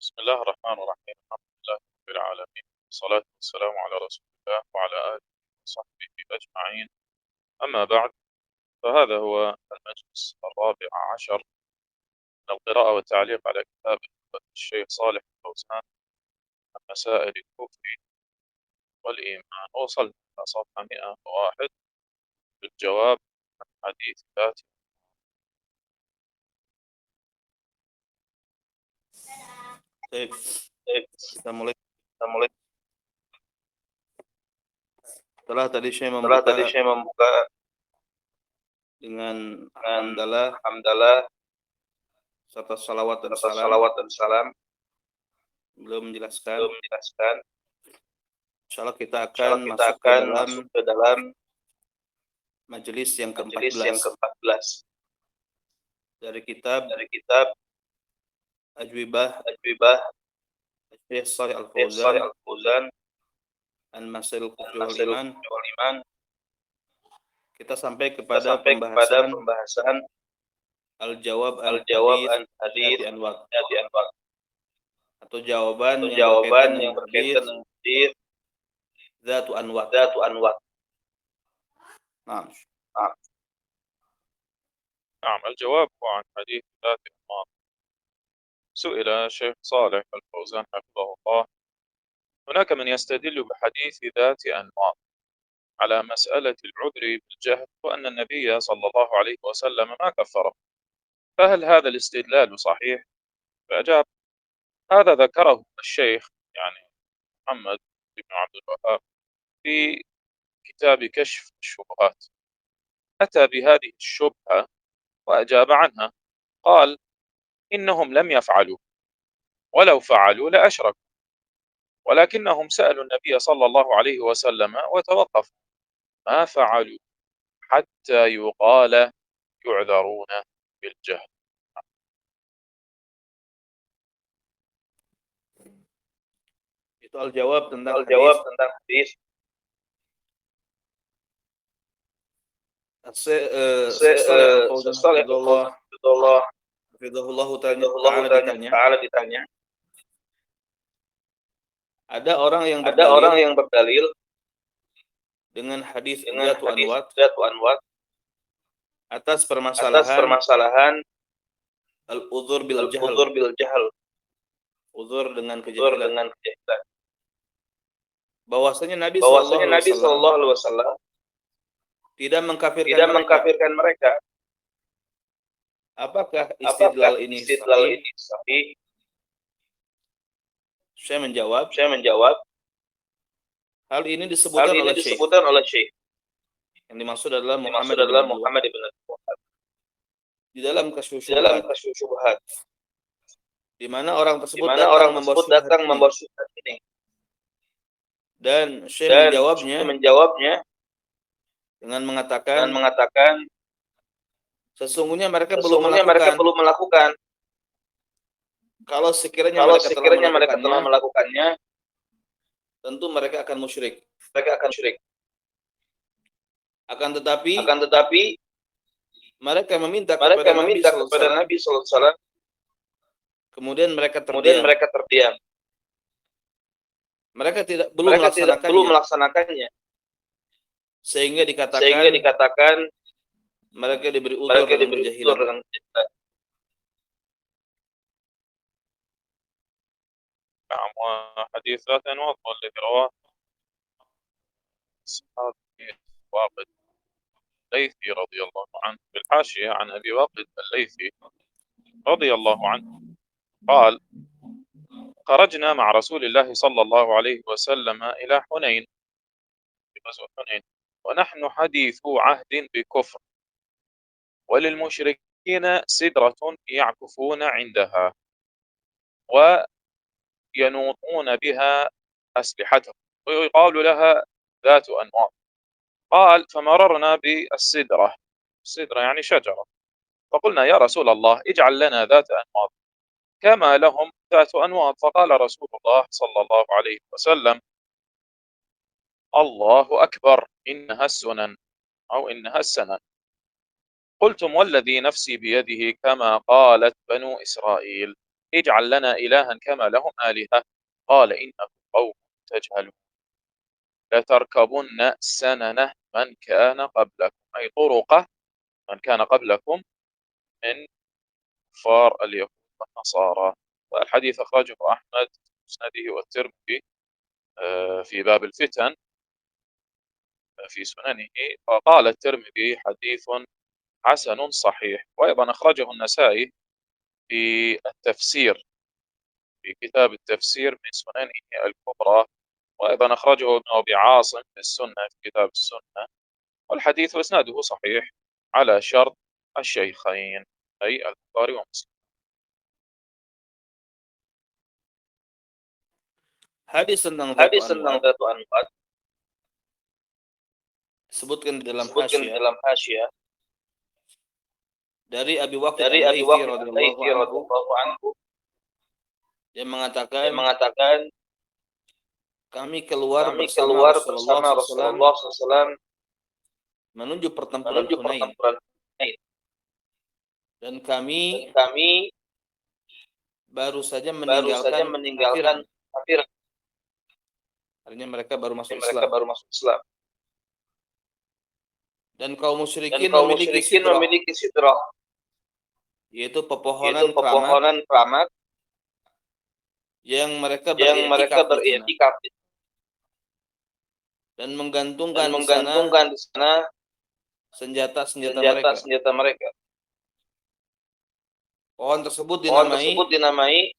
بسم الله الرحمن الرحيم. الحمد لله رب العالمين، والصلاة والسلام على رسول الله وعلى آله وصحبه أجمعين. أما بعد، فهذا هو المجلس الرابع عشر من القراءة والتعليق على كتاب الشيخ صالح الفوزان عن مسائل الكفر والإيمان. وصلنا إلى صفحة 101 بالجواب عن حديث ذات. Baik, kita mulai. Setelah tadi saya membuka dengan hamdalah serta salawat dan salam, belum menjelaskan. Insyaallah kita akan masuk ke dalam majelis yang ke-14 dari kitab Ajwibah Syekh Shalih Al-Fauzan an Masail Kufri wal Iman. Kita sampai kepada pembahasan al-jawab an-hadits Anwar, atau jawaban yang berkaitan dengan hadits Dzatu Anwar. نعم، الجواب عن حديث ذات أنواط. سئل الشيخ صالح الفوزان حفظه الله: هناك من يستدل بحديث ذات أنواط على مسألة العذر بالجهل وأن النبي صلى الله عليه وسلم ما كفره، فهل هذا الاستدلال صحيح؟ فأجاب: هذا ذكره الشيخ يعني محمد بن عبد الوهاب في كتاب كشف الشبهات، أتى بهذه الشبهة وأجاب عنها، قال: إنهم لم يفعلوا، ولو فعلوا لأشركوا، ولكنهم سألوا النبي صلى الله عليه وسلم وتوقفوا، ما فعلوا حتى يقال يعذرون بالجهل. Itu al-jawab tentang hadis. Shalih Ta'ala ditanya. Ada orang yang berdalil dengan hadis Dzatu Anwar atas permasalahan al-udzur bil jahl. Uzur dengan kejahilan. Bahwasanya Nabi sallallahu alaihi wasallam tidak mengkafirkan mereka. Apakah istidlal ini sahih? Saya menjawab, hal ini disebutkan oleh Syekh. Yang dimaksud adalah Muhammad ibn Abdul di dalam kasus syubhat, di mana orang tersebut datang membawa syubhat ini. Dan Syekh menjawabnya dengan mengatakan sesungguhnya mereka belum melakukan. Kalau sekiranya mereka telah melakukannya, tentu mereka akan musyrik. Akan tetapi mereka meminta kepada Nabi sallallahu alaihi wasallam. Kemudian mereka terdiam. Mereka belum melaksanakannya. Sehingga dikatakan mereka diberi uzur dengan kejahilan. نعم، وحديث ذات أنواط والذي رواه الصحابي واقد الليثي رضي الله عنه في الحاشية عن أبي واقد الليثي رضي الله عنه قال: خرجنا مع رسول الله صلى الله عليه وسلم إلى حنين، في غزوة حنين، ونحن حديث عهد بكفر، وللمشركين سدرة يعكفون عندها وينوطون بها أسلحتهم، ويقال لها ذات أنواط. قال: فمررنا بالسدرة، السدرة يعني شجرة، فقلنا: يا رسول الله اجعل لنا ذات أنواط كما لهم ذات أنواط. فقال رسول الله صلى الله عليه وسلم: الله أكبر، إنها السنن أو إنها السنن. قلتم: والذي نفسي بيده كما قالت بنو إسرائيل. اجعل لنا إلها كما لهم آلهة قال إنكم قوم تجهلون لتركبن سنن من كان قبلكم أي طرقه من كان قبلكم من كفار اليهود والنصارى. والحديث أخرجه أحمد في مسنده والترمذي في باب الفتن في سننه، وقال الترمذي حديث حسن صحيح. وأيضا أخرجه النسائي في التفسير في كتاب التفسير من سننه الكبرى، وأيضا أخرجه ابن أبي عاصم في السنة في كتاب السنة، والحديث وإسناده صحيح على شرط الشيخين أي البخاري ومسلم. Hadis tentang Dhatu Anwat disebutkan di dalam Hasyiyah dari Abi Waqid Al-Laitsi radhiyallahu anhu yang mengatakan kami keluar bersama Rasulullah SAW menuju pertempuran Hunain dan kami baru saja meninggalkan kafir. Artinya mereka baru masuk Islam. Dan kaum musyrikin memiliki sidrah, yaitu pepohonan keramat yang mereka beriktikaf dan menggantungkan di sana senjata mereka. Pohon tersebut dinamai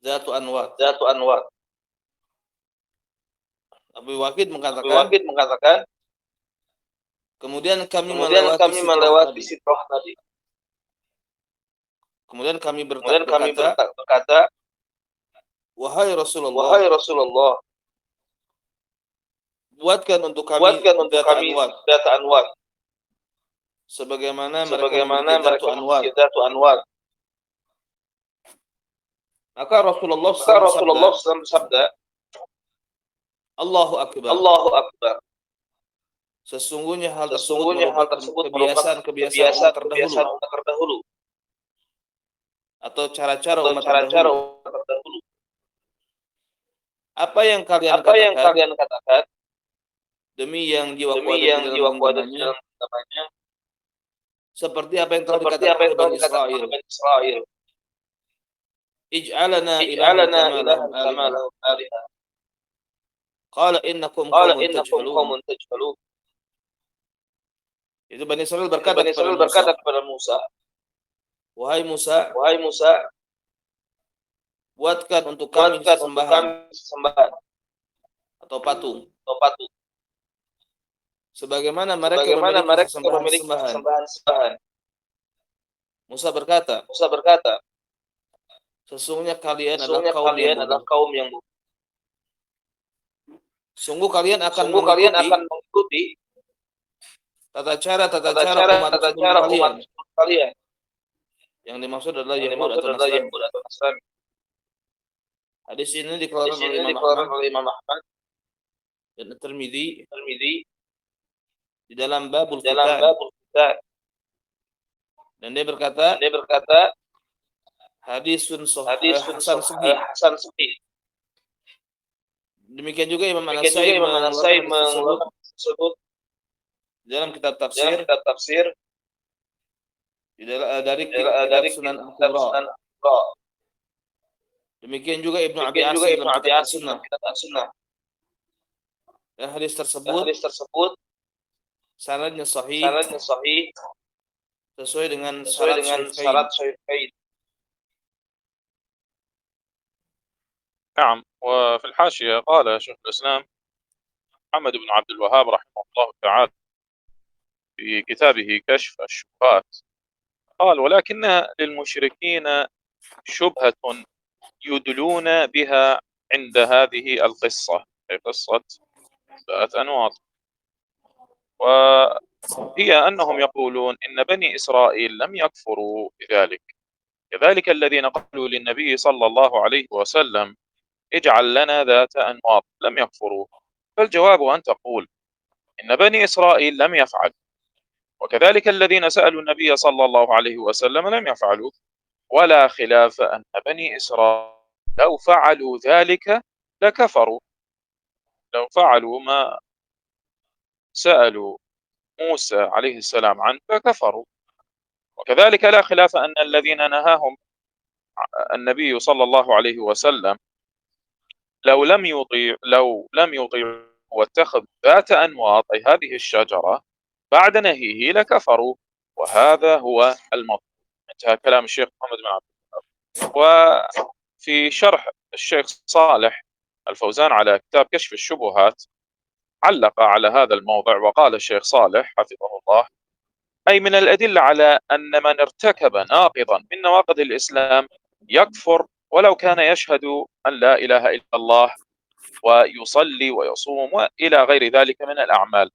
Dhatu Anwat. Abu Waqid mengatakan kemudian kami melewati sidrah tadi. Kemudian kami berkata, wahai Rasulullah, buatkan untuk kami Dhatu Anwat sebagaimana mereka memiliki Dhatu Anwat. Maka Rasulullah SAW bersabda, Allahu Akbar. Sesungguhnya hal tersebut merupakan kebiasaan umat terdahulu atau cara-cara umat terdahulu. Apa yang kalian katakan demi yang jiwaku ada di dalam genggamannya, seperti apa yang telah dikatakan oleh Bani Israel. Ij'alana ilahan kama lahum alihah. Qala innakum qaumun tajhalun. Itu Bani Israel berkata kepada Musa, Wahai Musa, buatkan untuk kami sembahan atau patung. Sebagaimana mereka memiliki sembahan. Musa berkata, sesungguhnya kalian adalah kaum yang bodoh. Sungguh kalian akan mengikuti tata cara umat kalian. Yang dimaksud adalah Yahud atau Nasrani. Hadis ini dikeluarkan oleh Imam Ahmad dan Tirmidzi di dalam babul fitan. Dan dia berkata hadisun hasan sahih. Demikian juga Imam An-Nasai mengeluarkan tersebut dalam kitab tafsir dari kitab Sunan Al-Kubra. Demikian juga Ibnu Abi Asim dalam kitab As-Sunnah. Dan hadis tersebut sanadnya sahih sesuai dengan syarat Syafi'i. نعم. وفي الحاشية قال شيخ الإسلام محمد بن عبد الوهاب رحمه الله تعالى في كتابه كشف الشبهات قال ولكن للمشركين شبهة يدلون بها عند هذه القصة أي قصة ذات أنواط، وهي أنهم يقولون إن بني إسرائيل لم يكفروا بذلك، كذلك الذين قالوا للنبي صلى الله عليه وسلم اجعل لنا ذات أنواط لم يكفروا. فالجواب أن تقول إن بني إسرائيل لم يفعل، وكذلك الذين سألوا النبي صلى الله عليه وسلم لم يفعلوا، ولا خلاف أن بني إسرائيل لو فعلوا ذلك لكفروا، لو فعلوا ما سألوا موسى عليه السلام عنه لكفروا. وكذلك لا خلاف أن الذين نهاهم النبي صلى الله عليه وسلم لو لم يطيعوا واتخذوا ذات أنواط أي هذه الشجرة بعد نهيه لكفروا، وهذا هو المطلوب. انتهى كلام الشيخ محمد بن عبد الوهاب. وفي شرح الشيخ صالح الفوزان على كتاب كشف الشبهات علق على هذا الموضع وقال الشيخ صالح حفظه الله: أي من الأدلة على أن من ارتكب ناقضا من نواقض الإسلام يكفر ولو كان يشهد أن لا إله إلا الله ويصلي ويصوم وإلى غير ذلك من الأعمال،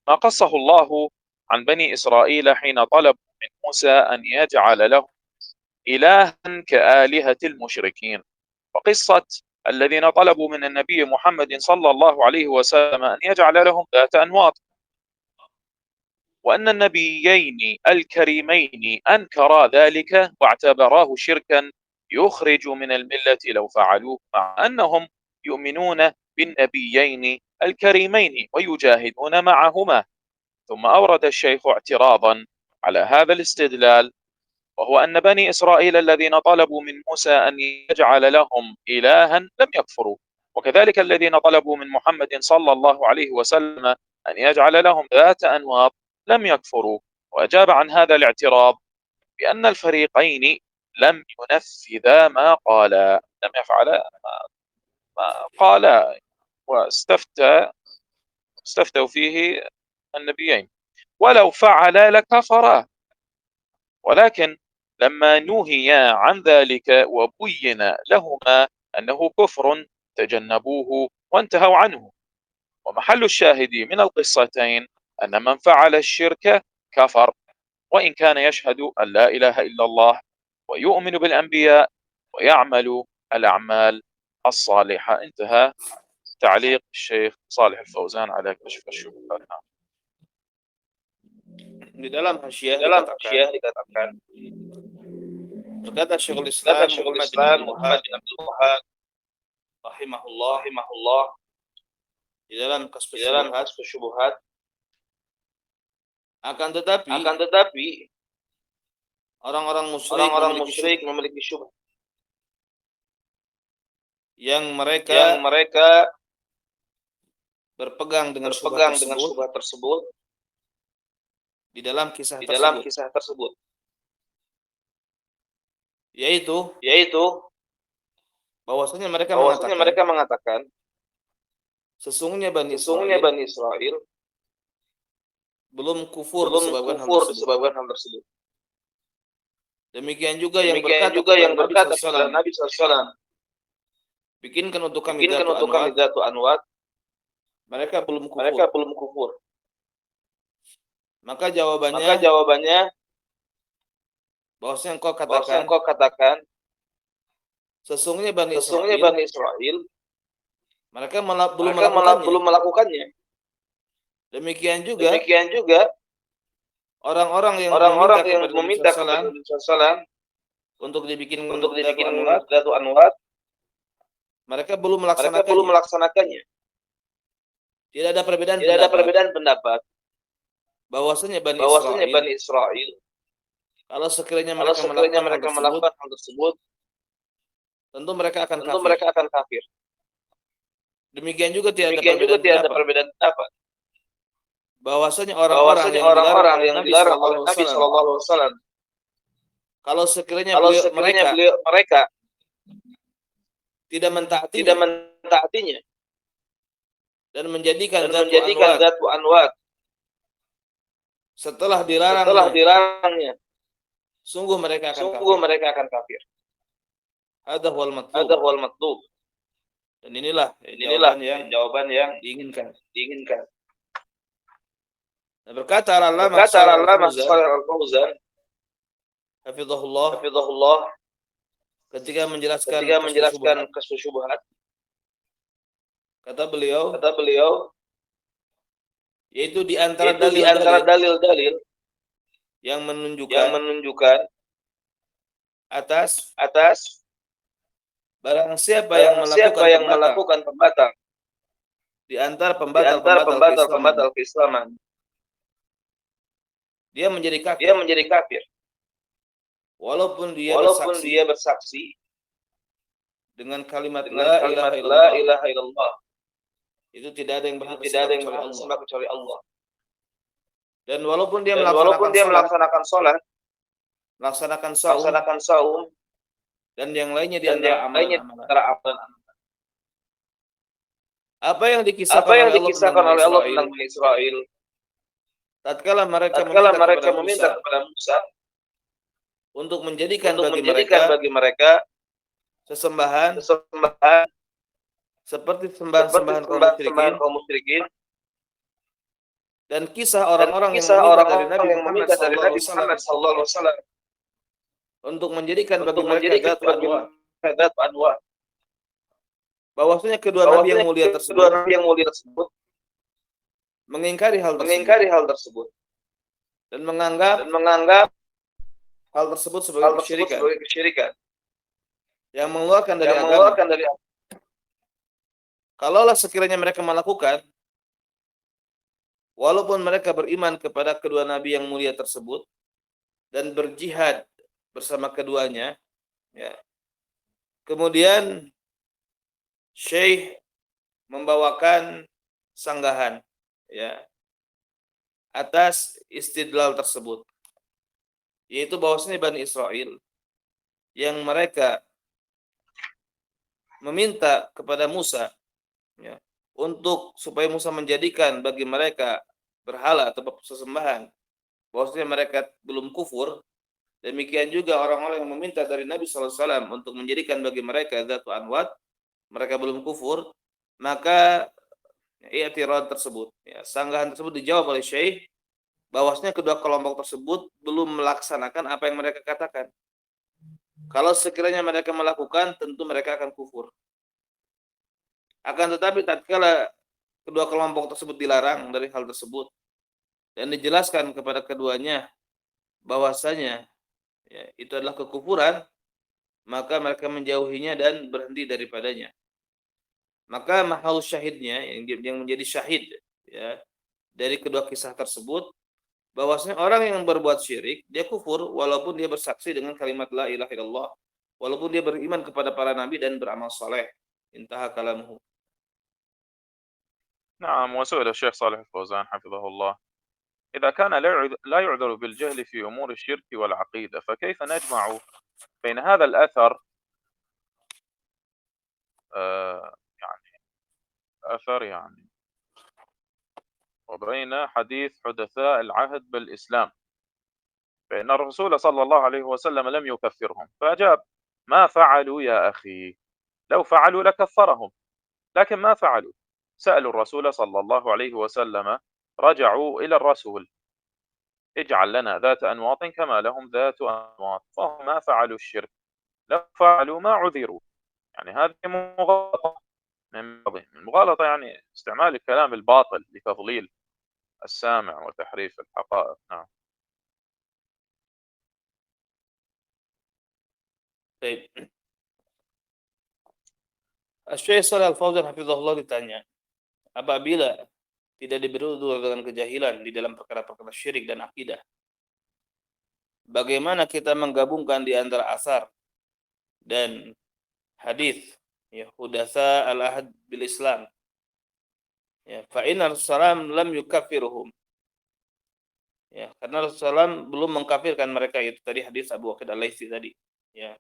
ما قصه الله عن بني إسرائيل حين طلبوا من موسى أن يجعل له إلها كآلهة المشركين، وقصة الذين طلبوا من النبي محمد صلى الله عليه وسلم أن يجعل لهم ذات أنواط، وأن النبيين الكريمين أنكرا ذلك واعتبراه شركا يخرج من الملة لو فعلوه، مع أنهم يؤمنون بالنبيين الكريمين ويجاهدون معهما. ثم أورد الشيخ اعتراضا على هذا الاستدلال، وهو أن بني إسرائيل الذين طلبوا من موسى أن يجعل لهم إلها لم يكفروا، وكذلك الذين طلبوا من محمد صلى الله عليه وسلم أن يجعل لهم ذات أنواط لم يكفروا. وأجاب عن هذا الاعتراض بأن الفريقين لم ينفذا ما قالا، لم يفعلا ما قالا، واستفتوا فيه النبيين، ولو فعلا لكفرا، ولكن لما نهيا عن ذلك وبين لهما أنه كفر تجنبوه وانتهوا عنه. ومحل الشاهد من القصتين أن من فعل الشرك كفر وإن كان يشهد أن لا إله إلا الله ويؤمن بالأنبياء ويعمل الأعمال الصالحة. انتهى تعليق الشيخ صالح الفوزان على كشف الشبهات. Di dalam hasyiah dikatakan berkata Syekhul Islam Muhammad bin Abdul Wahab rahimahullah di dalam Kasfus Syubhat, akan tetapi orang-orang musyrik memiliki syubhat yang mereka berpegang dengan syubhat tersebut di dalam kisah tersebut, yaitu bahwasanya mereka mengatakan sesungguhnya Bani Israel belum kufur disebabkan hal tersebut. Demikian juga yang berkata kepada Nabi SAW, bikinkan untuk kami Dzatu Anwat, mereka belum kufur. Maka jawabannya bahwasanya engkau katakan sesungguhnya Bani Israel mereka belum melakukannya. Demikian juga orang-orang yang meminta kepada Nabi SAW untuk dibikin Dzatu Anwat, mereka belum melaksanakannya. Tidak ada perbedaan pendapat bahwasanya Bani Israel kalau sekiranya mereka melakukan hal tersebut, tentu mereka akan kafir. Demikian juga tidak ada perbedaan pendapat bahwasanya orang-orang yang dilarang oleh Nabi SAW, kalau sekiranya mereka tidak mentaatinya dan menjadikan Dzatu Anwat setelah dilarangnya, sungguh mereka akan kafir. Hadza huwal matlub. Dan inilah jawaban yang diinginkan. Dan berkata Al-Allamah Al-Fauzan hafizahullah ketika menjelaskan Kasfus Syubhat, kata beliau yaitu di antara dalil-dalil yang menunjukkan atas barang siapa yang melakukan pembatal di antara pembatal keislaman, dia menjadi kafir walaupun dia bersaksi dengan kalimat la ilaha illallah. Itu tidak ada yang berhak disembah kecuali Allah. Dan walaupun dia melaksanakan sholat, melaksanakan saum, dan yang lainnya di antara amalan. Apa yang dikisahkan oleh Allah tentang Bani Israel? Tatkala mereka meminta kepada Musa untuk menjadikan bagi mereka sesembahan seperti sembahan kaum musyrikin, dan kisah orang-orang yang meminta dari Nabi Muhammad SAW untuk menjadikan bagi mereka zat anwa. Bahwasanya kedua nabi yang mulia tersebut mengingkari hal tersebut dan menganggap hal tersebut sebagai kesyirikan yang mengeluarkan dari agama. Kalaulah sekiranya mereka melakukan, walaupun mereka beriman kepada kedua nabi yang mulia tersebut dan berjihad bersama keduanya, ya. Kemudian Syekh membawakan sanggahan, ya, atas istidlal tersebut, yaitu bahwasanya Bani Israel yang mereka meminta kepada Musa, ya, untuk supaya Musa menjadikan bagi mereka berhala atau sesembahan, bahwasanya mereka belum kufur. Demikian juga orang-orang yang meminta dari Nabi SAW untuk menjadikan bagi mereka zatu anwat, mereka belum kufur. Maka i'tirad tersebut, ya, sanggahan tersebut dijawab oleh Syekh bahwasanya kedua kelompok tersebut belum melaksanakan apa yang mereka katakan. Kalau sekiranya mereka melakukan, tentu mereka akan kufur. Akan tetapi tatkala kedua kelompok tersebut dilarang dari hal tersebut dan dijelaskan kepada keduanya bahwasanya, ya, itu adalah kekufuran, maka mereka menjauhinya dan berhenti daripadanya. Maka mahal syahidnya yang menjadi syahid, ya, dari kedua kisah tersebut, bahwasanya orang yang berbuat syirik dia kufur walaupun dia bersaksi dengan kalimat la ilaha illallah, walaupun dia beriman kepada para nabi dan beramal saleh. Intaha kalamuhu. نعم. وسئل الشيخ صالح الفوزان حفظه الله: إذا كان لا يعذر بالجهل في أمور الشرك والعقيدة، فكيف نجمع بين هذا الأثر يعني أثر يعني وبين حديث حدثاء العهد بالإسلام، فإن الرسول صلى الله عليه وسلم لم يكفرهم، فأجاب: ما فعلوا يا أخي، لو فعلوا لكفرهم، لكن ما فعلوا. سألوا الرسول صلى الله عليه وسلم، رجعوا إلى الرسول: اجعل لنا ذات أنواط كما لهم ذات أنواط، فهم ما فعلوا الشرك، لو فعلوا ما عذروا. يعني هذه مغالطة من المغالطة، يعني استعمال الكلام الباطل لتضليل السامع وتحريف الحقائق. نعم. Baik. Syekh Shalal Al-Fauzan hafizahullah ditanya, apabila tidak diberi udhur dengan kejahilan di dalam perkara-perkara syirik dan akidah, bagaimana kita menggabungkan di antara asar dan hadis, ya, hudatsa al-ahad bil Islam, ya, fa inna Rasulullah lam yukaffiruhum, ya, karena Rasulullah belum mengkafirkan mereka, itu tadi hadis Abu Waqid Al-Laitsi tadi, ya.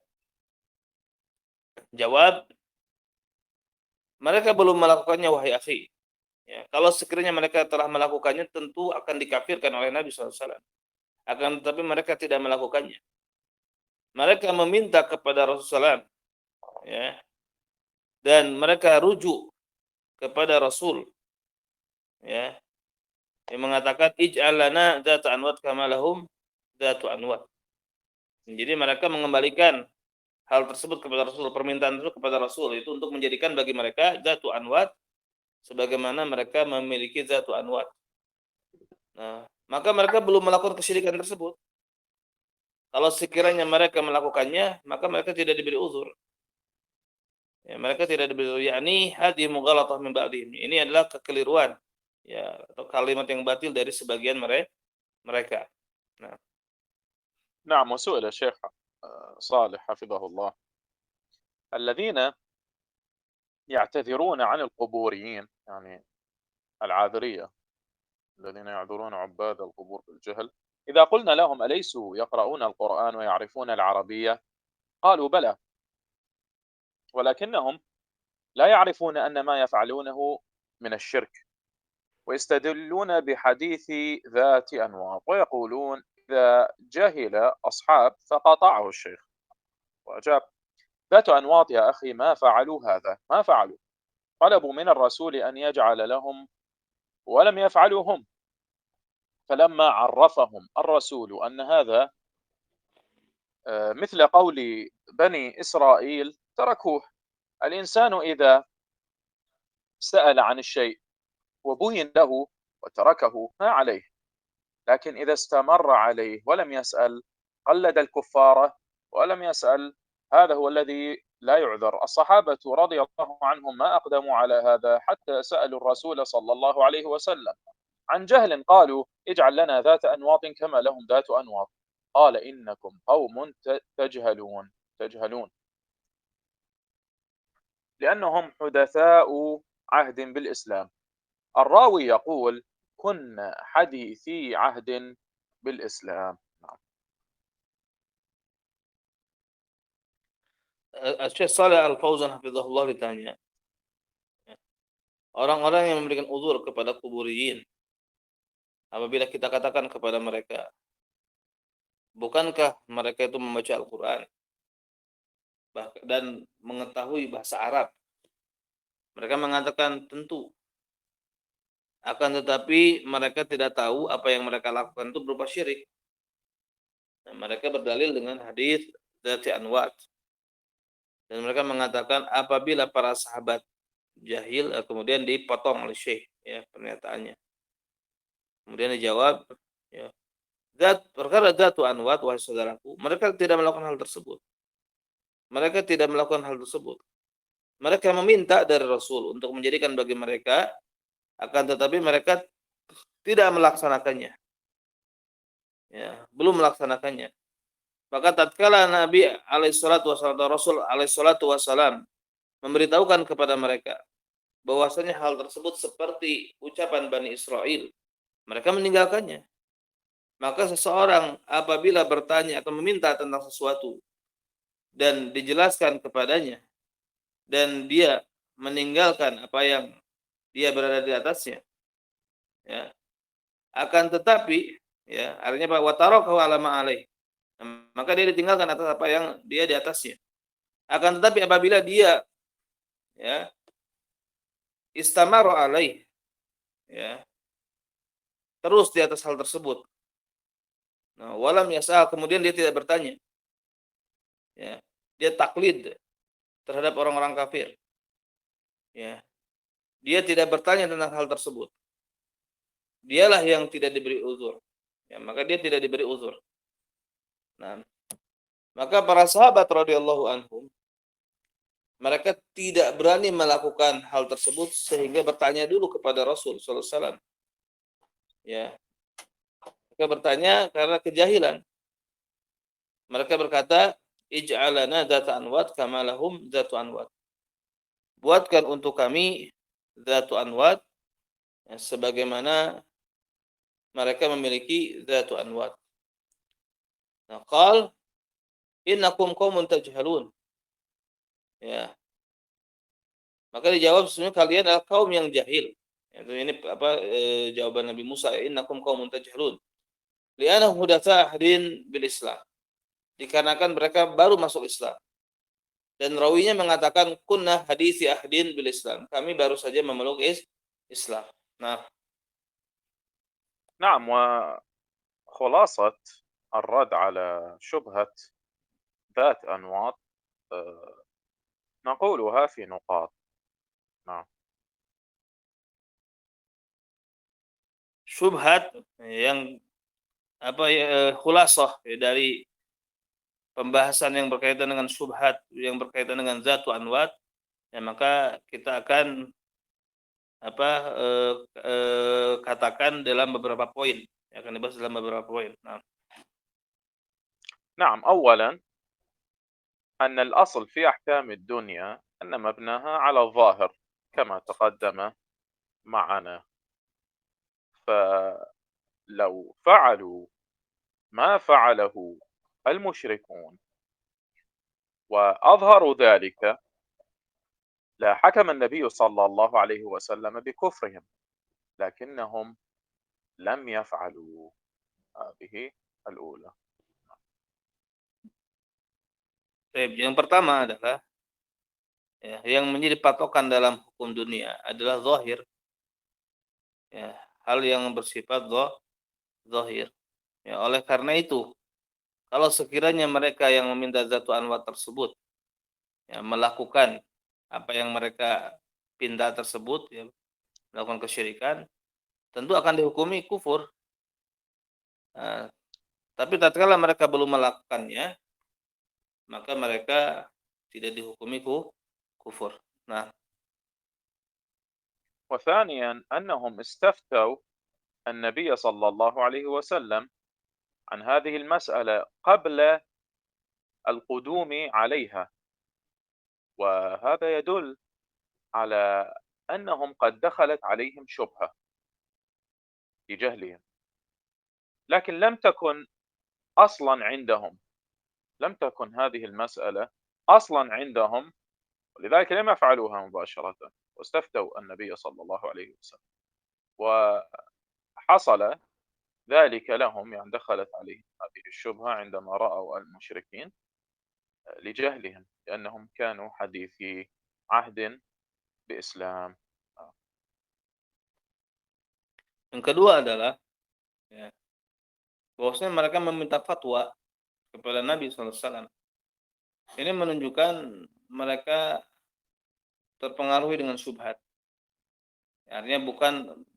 Jawab, mereka belum melakukannya wahai akhi. Ya, kalau sekiranya mereka telah melakukannya, tentu akan dikafirkan oleh Nabi SAW. Akan tetapi mereka tidak melakukannya. Mereka meminta kepada Rasulullah, ya, dan mereka rujuk kepada Rasul, ya, yang mengatakan ij'al lana dzata anwat kama lahum dzatu anwat. Jadi mereka mengembalikan hal tersebut kepada Rasul, permintaan tersebut kepada Rasul, itu untuk menjadikan bagi mereka dzatu anwat sebagaimana mereka memiliki dzatu anwat. Nah, maka mereka belum melakukan kesyirikan tersebut. Kalau sekiranya mereka melakukannya, maka mereka tidak diberi uzur. Ya, mereka tidak diberi uzur. Yakni hadhihi mughalatah min ba'dihim. Ini adalah kekeliruan, ya, atau kalimat yang batil dari sebagian mereka. Nah, نعم. وسئل الشيخ صالح حفظه الله الذين يعتذرون عن القبوريين، يعني العاذرية الذين يعذرون عباد القبور بالجهل، إذا قلنا لهم أليسوا يقرؤون القرآن ويعرفون العربية؟ قالوا بلى، ولكنهم لا يعرفون أن ما يفعلونه من الشرك، ويستدلون بحديث ذات أنواط ويقولون إذا جهل أصحاب فقطعه الشيخ وأجاب: ذات أنواط يا أخي ما فعلوا هذا، ما فعلوا، طلبوا من الرسول أن يجعل لهم ولم يفعلوا هم، فلما عرفهم الرسول أن هذا مثل قول بني إسرائيل تركوه. الإنسان إذا سأل عن الشيء وبين له وتركه ما عليه، لكن إذا استمر عليه ولم يسأل قلد الكفار ولم يسأل، هذا هو الذي لا يعذر. الصحابة رضي الله عنهم ما أقدموا على هذا حتى سألوا الرسول صلى الله عليه وسلم عن جهل، قالوا: اجعل لنا ذات أنواط كما لهم ذات أنواط. قال: إنكم قوم تجهلون لأنهم حدثاء عهد بالإسلام. الراوي يقول: كنا حديثي عهد بالإسلام. Syekh Shalih Al-Fauzan hafizahullah ditanya, orang-orang yang memberikan uzur kepada kuburiyin, apabila kita katakan kepada mereka, bukankah mereka itu membaca Al-Quran dan mengetahui bahasa Arab? Mereka mengatakan tentu. Akan tetapi mereka tidak tahu apa yang mereka lakukan itu berupa syirik. Nah, mereka berdalil dengan hadis Dzati Anwat. Dan mereka mengatakan apabila para sahabat jahil, kemudian dipotong oleh Syekh, ya, pernyataannya. Kemudian dijawab, ya, perkara Dzatu Anwat, wahai saudaraku, mereka tidak melakukan hal tersebut. Mereka tidak melakukan hal tersebut. Mereka meminta dari Rasul untuk menjadikan bagi mereka, akan tetapi mereka tidak melaksanakannya. Ya, belum melaksanakannya. Maka tatkala Nabi alaihissalatu wassalam atau Rasul alaihissalatu wassalam memberitahukan kepada mereka bahwasanya hal tersebut seperti ucapan Bani Israel, mereka meninggalkannya. Maka seseorang apabila bertanya atau meminta tentang sesuatu dan dijelaskan kepadanya dan dia meninggalkan apa yang dia berada di atasnya, ya, akan tetapi, ya, artinya bahwa tarakahu ala ma alaih, maka dia ditinggalkan atas apa yang dia di atasnya. Akan tetapi apabila dia, ya, istamara alaih, ya, terus di atas hal tersebut, nah, walam yas'al, kemudian dia tidak bertanya, ya, dia taklid terhadap orang-orang kafir, ya, dia tidak bertanya tentang hal tersebut, dialah yang tidak diberi uzur, ya, maka dia tidak diberi uzur. Nah, maka para sahabat radhiyallahu anhum, mereka tidak berani melakukan hal tersebut sehingga bertanya dulu kepada Rasul sallallahu alaihi wasallam. Ya. Mereka bertanya karena kejahilan. Mereka berkata, ij'alana dzata anwat kama lahum dzatu anwat. Buatkan untuk kami dzatu anwat, ya, sebagaimana mereka memiliki dzatu anwat. Nah, qal innakum qaumun tajhalun. Ya. Maka dijawab, sesungguhnya kalian adalah kaum yang jahil. Ini apa jawaban Nabi Musa, innakum qaumun tajhalun. Li'annahum hudatsa ahdin bil Islam. Dikarenakan mereka baru masuk Islam. Dan rawinya mengatakan kunna hadisi ahdin bil Islam. Kami baru saja memeluk Islam. Nah, نعم. وخلاصة الرد على شبهة ذات أنواط نقولها في نقاط. نعم. syubhat yang apa ya, khulasah dari pembahasan yang berkaitan dengan syubhat, yang berkaitan dengan zat wa anwat, ya maka kita akan katakan dalam beberapa poin, akan dibahas dalam beberapa poin. Nah. نعم، أولا أن الأصل في أحكام الدنيا أن مبناها على الظاهر كما تقدم معنا، فلو فعلوا ما فعله المشركون وأظهروا ذلك لحكم النبي صلى الله عليه وسلم بكفرهم، لكنهم لم يفعلوا. هذه الأولى. Yang pertama adalah ya, yang menjadi patokan dalam hukum dunia adalah zahir. Ya, hal yang bersifat zahir. Ya, oleh karena itu, kalau sekiranya mereka yang meminta zatu anwat tersebut ya, melakukan apa yang mereka pinta tersebut, ya, melakukan kesyirikan, tentu akan dihukumi kufur. Nah, tapi tatkala mereka belum melakukannya, maka mereka tidak dihukumi kufur. Nah, وثانيا أنهم استفتوا النبي صلى الله عليه وسلم عن هذه المسألة قبل القدوم عليها، وهذا يدل على أنهم قد دخلت عليهم شبهة لجهلهم، لكن لم تكن أصلا عندهم، لم تكن هذه المسألة أصلا عندهم، ولذلك لم يفعلوها مباشرة واستفتوا النبي صلى الله عليه وسلم، وحصل ذلك لهم، يعني دخلت عليهم هذه الشبهة عندما رأوا المشركين لجهلهم، لأنهم كانوا حديثي عهد بإسلام. yang kedua adalah ya, bahwasanya mereka meminta fatwa kepada Nabi SAW. Ini menunjukkan mereka terpengaruhi dengan syubhat. Artinya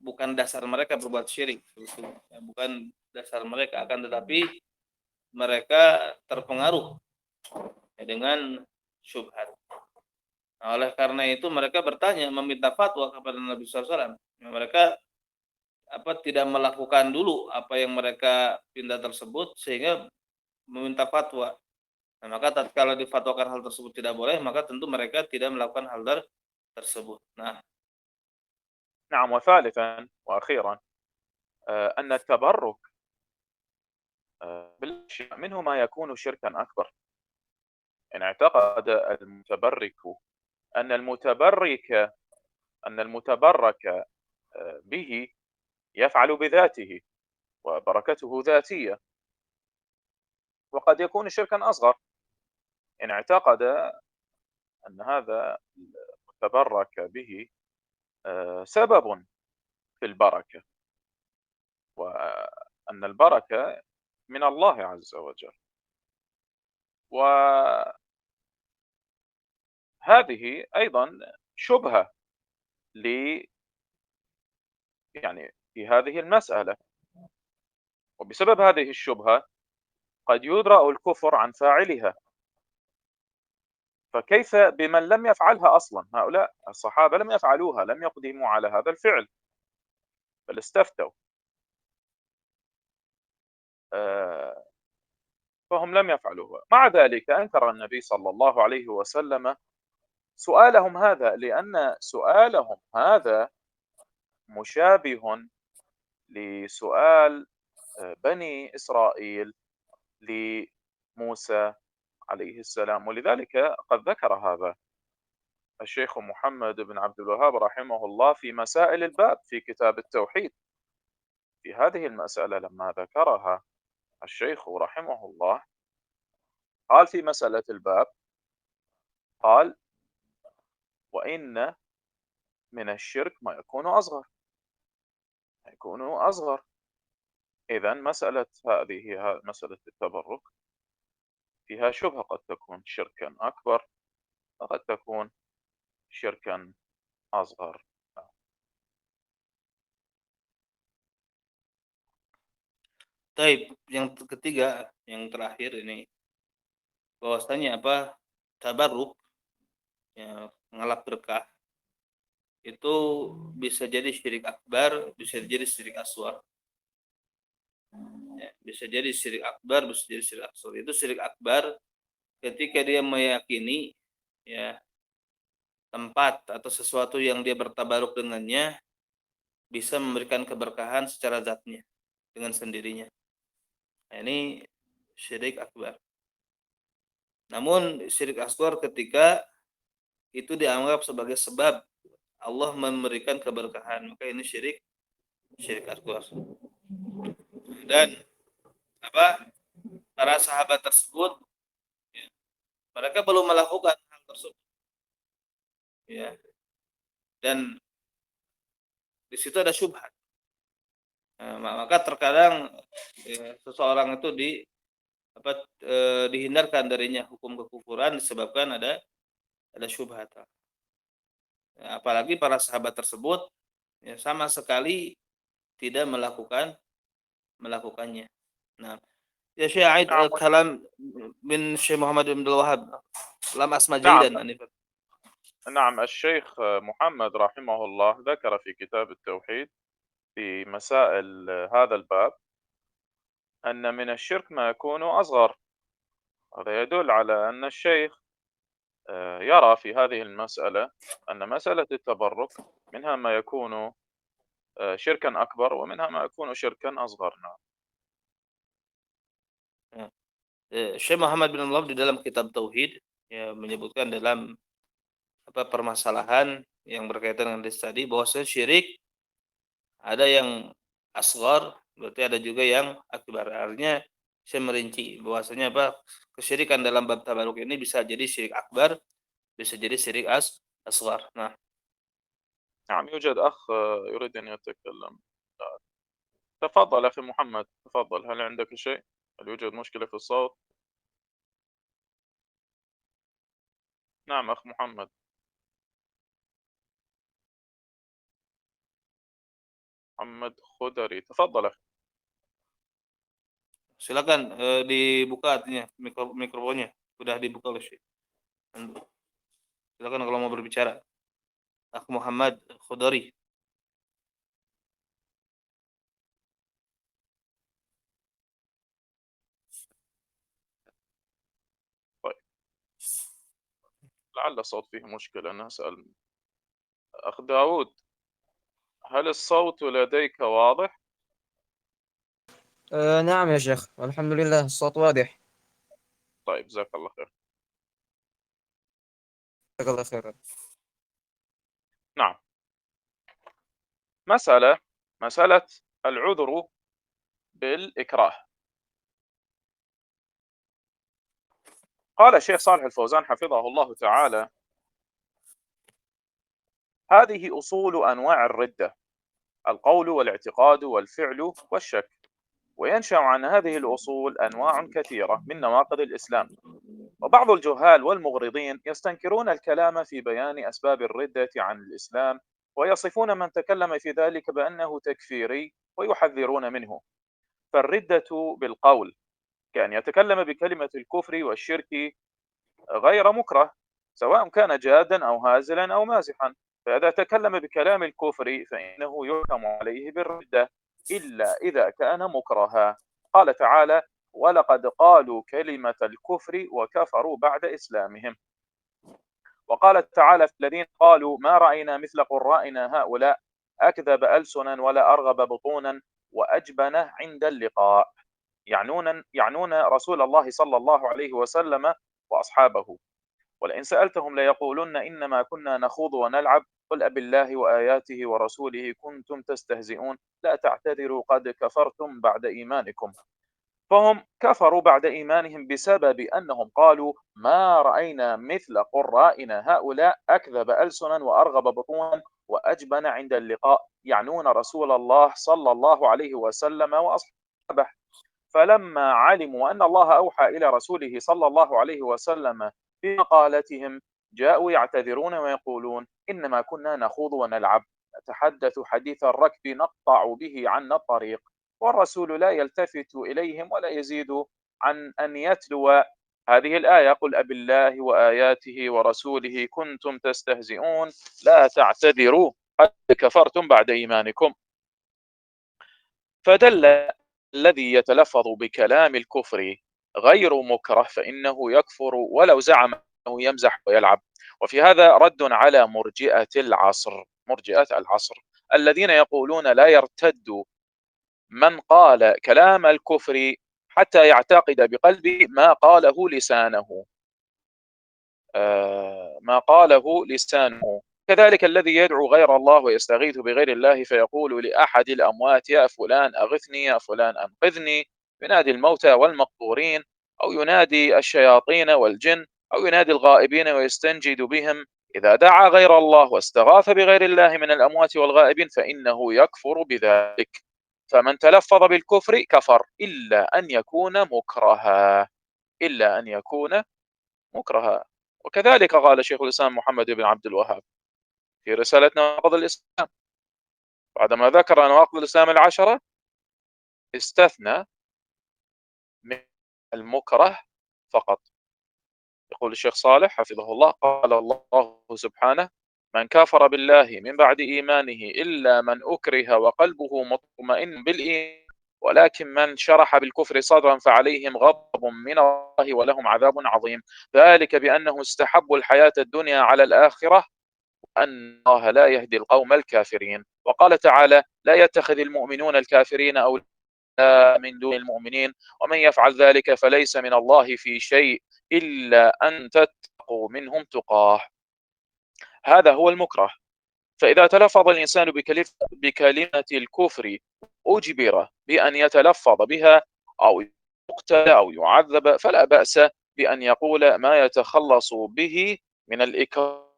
bukan dasar mereka berbuat syirik, bukan dasar mereka, akan tetapi mereka terpengaruh ya, dengan syubhat. Nah, oleh karena itu mereka bertanya, meminta fatwa kepada Nabi SAW. Ya, mereka tidak melakukan dulu apa yang mereka pinta tersebut sehingga meminta fatwa. Nah, maka tatkala difatwakan hal tersebut tidak boleh, maka tentu mereka tidak melakukan hal tersebut. Nah, نعم، وثالثا وأخيرا أن التبرك بالأشياء منه ما يكون شركا أكبر. إن اعتقد المتبرك أن المتبرك به يفعل بذاته وبركته ذاتية، وقد يكون شركا أصغر. إن اعتقد أن هذا المتبرك به سبب في البركة، وأن البركة من الله عز وجل، وهذه أيضا شبهة يعني في هذه المسألة، وبسبب هذه الشبهة قد يدرأ الكفر عن فاعلها. فكيف بمن لم يفعلها أصلا؟ هؤلاء الصحابة لم يفعلوها، لم يقدموا على هذا الفعل، بل استفتوا، فهم لم يفعلوها. مع ذلك أنكر النبي صلى الله عليه وسلم سؤالهم هذا، لأن سؤالهم هذا مشابه لسؤال بني إسرائيل لموسى عليه السلام، ولذلك قد ذكر هذا الشيخ محمد بن عبد الوهاب رحمه الله في مسائل الباب في كتاب التوحيد. في هذه المسألة لما ذكرها الشيخ رحمه الله قال في مسألة الباب، قال: وإن من الشرك ما يكون أصغر. إذن مسألة هذه مسألة التبرك فيها شبهة، قد تكون شركا أكبر وقد تكون شركا أصغر. taib, yang ketiga, yang terakhir ini bahwasanya tabarruk, ya, ngalap berkah itu bisa jadi syirik akbar, bisa jadi syirik asghar. Ya, bisa jadi syirik akbar, bisa jadi syirik asghar. Itu syirik akbar ketika dia meyakini, ya, tempat atau sesuatu yang dia bertabaruk dengannya bisa memberikan keberkahan secara zatnya dengan sendirinya. Nah, ini syirik akbar. Namun syirik asghar ketika itu dianggap sebagai sebab Allah memberikan keberkahan, maka ini syirik asghar. Dan para sahabat tersebut, ya, mereka belum melakukan hal tersebut, ya, dan di situ ada syubhat. Nah, maka terkadang, ya, seseorang itu dihindarkan darinya hukum kekufuran disebabkan ada syubhat. Ya, apalagi para sahabat tersebut, ya, sama sekali tidak melakukannya. Nah, ya Syekh Aid نعم kalam min Syekh Muhammad bin Abdul Wahhab. Lam asma نعم jaydan anifat. نعم الشيخ محمد رحمه الله ذكر في كتاب التوحيد في مسائل هذا الباب أن من الشرك ما يكون أصغر. هذا يدل على أن الشيخ يرى في هذه المسألة أن مسألة التبرك منها ما يكون شركا أكبر ومنها ما يكون شركا أصغر. نعم. Syekh Muhammad bin Abdul Wahhab di dalam kitab Tauhid, ya, menyebutkan dalam permasalahan yang berkaitan dengan tadi bahwasanya syirik ada yang asghar, berarti ada juga yang akbar. Artinya saya merinci bahwasanya kesyirikan dalam bab tabaruk ini bisa jadi syirik akbar, bisa jadi syirik asghar. Nah, نعم يوجد أخ يريد أن يتكلم. تفضل أخي محمد، تفضل. هل عندك شيء؟ هل يوجد مشكلة في الصوت؟ نعم أخ محمد. محمد خضري، تفضل أخي. silakan dibuka artinya mikrofonnya sudah dibuka oleh Syekh. Silakan kalau mau berbicara. Ak Muhammad Khudari. طيب لعل الصوت فيه مشكلة، نسأل أخ داود، هل الصوت لديك واضح؟ نعم يا شيخ، والحمد لله الصوت واضح. طيب جزاك الله خير. جزاك الله خيرا. نعم، مسألة العذر بالإكراه. قال الشيخ صالح الفوزان حفظه الله تعالى: هذه أصول أنواع الردة: القول والاعتقاد والفعل والشك. وينشأ عن هذه الأصول أنواع كثيرة من نواقض الإسلام. وبعض الجهال والمغرضين يستنكرون الكلام في بيان أسباب الردة عن الإسلام، ويصفون من تكلم في ذلك بأنه تكفيري ويحذرون منه. فالردة بالقول كأن يتكلم بكلمة الكفر والشرك غير مكره، سواء كان جادا أو هازلا أو مازحا. فإذا تكلم بكلام الكفر فإنه يحكم عليه بالردة إلا إذا كان مكرها. قال تعالى: ولقد قالوا كلمة الكفر وكفروا بعد إسلامهم. وقال تعالى في الذين قالوا ما رأينا مثل قرائنا هؤلاء أكذب ألسنا ولا أرغب بطونا وأجبن عند اللقاء، يعنون رسول الله صلى الله عليه وسلم وأصحابه. ولئن سألتهم ليقولن إنما كنا نخوض ونلعب قل أبالله وآياته ورسوله كنتم تستهزئون لا تعتذروا قد كفرتم بعد إيمانكم. فهم كفروا بعد إيمانهم بسبب أنهم قالوا ما رأينا مثل قرائنا هؤلاء أكذب ألسنا وأرغب بطونا وأجبن عند اللقاء، يعنون رسول الله صلى الله عليه وسلم وأصحابه. فلما علموا أن الله أوحى إلى رسوله صلى الله عليه وسلم في مقالتهم جاءوا يعتذرون ويقولون إنما كنا نخوض ونلعب، نتحدث حديث الركب نقطع به عنا الطريق. والرسول لا يلتفت إليهم ولا يزيد عن أن يتلو هذه الآية: قل أبالله وآياته ورسوله كنتم تستهزئون لا تعتذروا قد كفرتم بعد إيمانكم. فدل الذي يتلفظ بكلام الكفر غير مكره فإنه يكفر ولو زعم أنه يمزح ويلعب. وفي هذا رد على مرجئة العصر الذين يقولون لا يرتد من قال كلام الكفر حتى يعتقد بقلبه ما قاله لسانه. كذلك الذي يدعو غير الله ويستغيث بغير الله فيقول لأحد الأموات: يا فلان أغثني، يا فلان أنقذني، ينادي الموتى والمقبورين، أو ينادي الشياطين والجن، أو ينادي الغائبين ويستنجد بهم. إذا دعا غير الله واستغاث بغير الله من الأموات والغائبين فإنه يكفر بذلك. فمن تلفظ بالكفر كفر إلا أن يكون مكرها. وكذلك قال شيخ الإسلام محمد بن عبد الوهاب في رسالة نواقض الإسلام بعدما ذكر نواقض الإسلام العشرة استثنى من المكره فقط. يقول الشيخ صالح حفظه الله: قال الله سبحانه: من كفر بالله من بعد إيمانه إلا من أكره وقلبه مطمئن بالإيمان ولكن من شرح بالكفر صدرا فعليهم غضب من الله ولهم عذاب عظيم، ذلك بأنه استحبوا الحياة الدنيا على الآخرة أن الله لا يهدي القوم الكافرين. وقال تعالى: لا يتخذ المؤمنون الكافرين أولياء من دون المؤمنين ومن يفعل ذلك فليس من الله في شيء إلا أن تتقوا منهم تقاه. هذا هو المكره. فإذا تلفظ الإنسان بكلمة الكفر أجبر بأن يتلفظ بها أو يقتل أو يعذب فلا بأس بأن يقول ما يتخلص به من الإكراه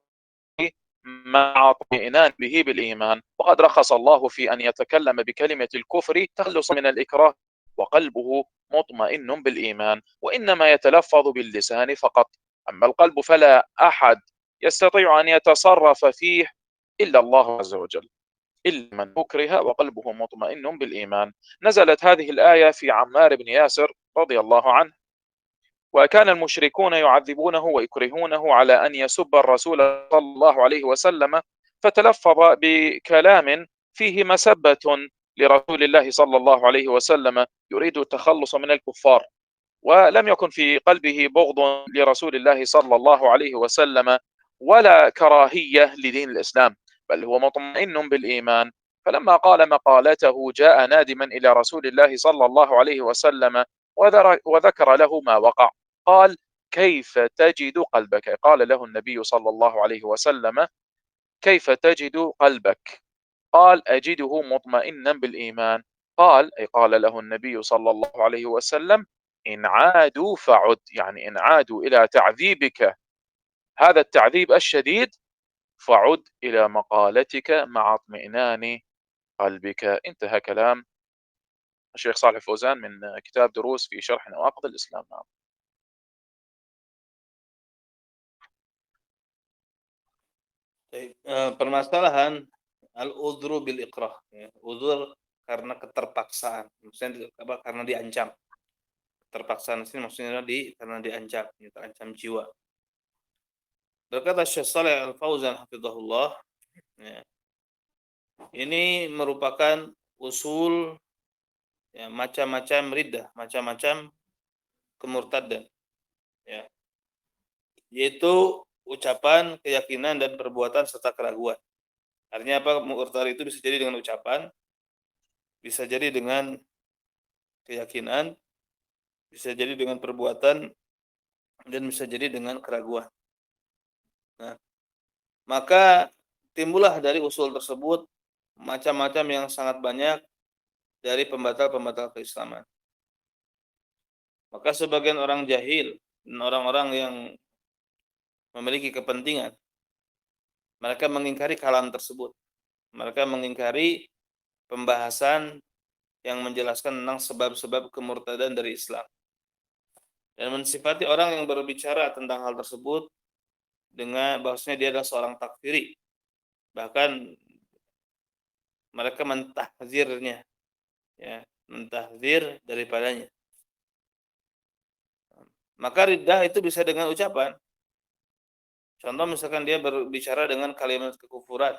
مع اطمئنان به بالإيمان. وقد رخص الله في أن يتكلم بكلمة الكفر تخلص من الإكراه وقلبه مطمئن بالإيمان، وإنما يتلفظ باللسان فقط. أما القلب فلا أحد يستطيع أن يتصرف فيه إلا الله عز وجل، إلا من أكره وقلبه مطمئن بالإيمان. نزلت هذه الآية في عمار بن ياسر رضي الله عنه: وكان المشركون يعذبونه ويكرهونه على أن يسب الرسول صلى الله عليه وسلم، فتلفظ بكلام فيه مسبة لرسول الله صلى الله عليه وسلم يريد التخلص من الكفار، ولم يكن في قلبه بغض لرسول الله صلى الله عليه وسلم ولا كراهية لدين الإسلام، بل هو مطمئن بالإيمان. فلما قال مقالته جاء نادما إلى رسول الله صلى الله عليه وسلم وذكر له ما وقع. قال: كيف تجد قلبك؟ قال له النبي صلى الله عليه وسلم: كيف تجد قلبك؟ قال: أجده مطمئنا بالإيمان. قال له النبي صلى الله عليه وسلم: إن عادوا فعد، يعني إن عادوا إلى تعذيبك هذا التعذيب الشديد فعد إلى مقالتك مع اطمئنان قلبك. انتهى كلام الشيخ صالح فوزان من كتاب دروس في شرح نواقض الإسلام. Permasalahan al-udhru bil ikrah, ya. Udhur karena keterpaksaan, maksudnya karena diancam. Terpaksaan sini maksudnya karena diancam, ya, terancam jiwa. Berkata Syekh Shalih Al-Fauzan hafizahullah, ya, ini merupakan usul, ya, macam-macam riddah, macam-macam kemurtadan, ya, yaitu ucapan, keyakinan, dan perbuatan serta keraguan. Artinya apa? Murtad itu bisa jadi dengan ucapan, bisa jadi dengan keyakinan, bisa jadi dengan perbuatan, dan bisa jadi dengan keraguan. Nah, maka timbullah dari usul tersebut macam-macam yang sangat banyak dari pembatal-pembatal keislaman. Maka sebagian orang jahil dan orang-orang yang memiliki kepentingan, mereka mengingkari kalam tersebut. Mereka mengingkari pembahasan yang menjelaskan tentang sebab-sebab kemurtadan dari Islam, dan mensifati orang yang berbicara tentang hal tersebut dengan bahwasanya dia adalah seorang takfiri. Bahkan mereka mentahzirnya, ya, mentahzir daripadanya. Maka riddah itu bisa dengan ucapan. Contoh misalkan dia berbicara dengan kalimat kekufuran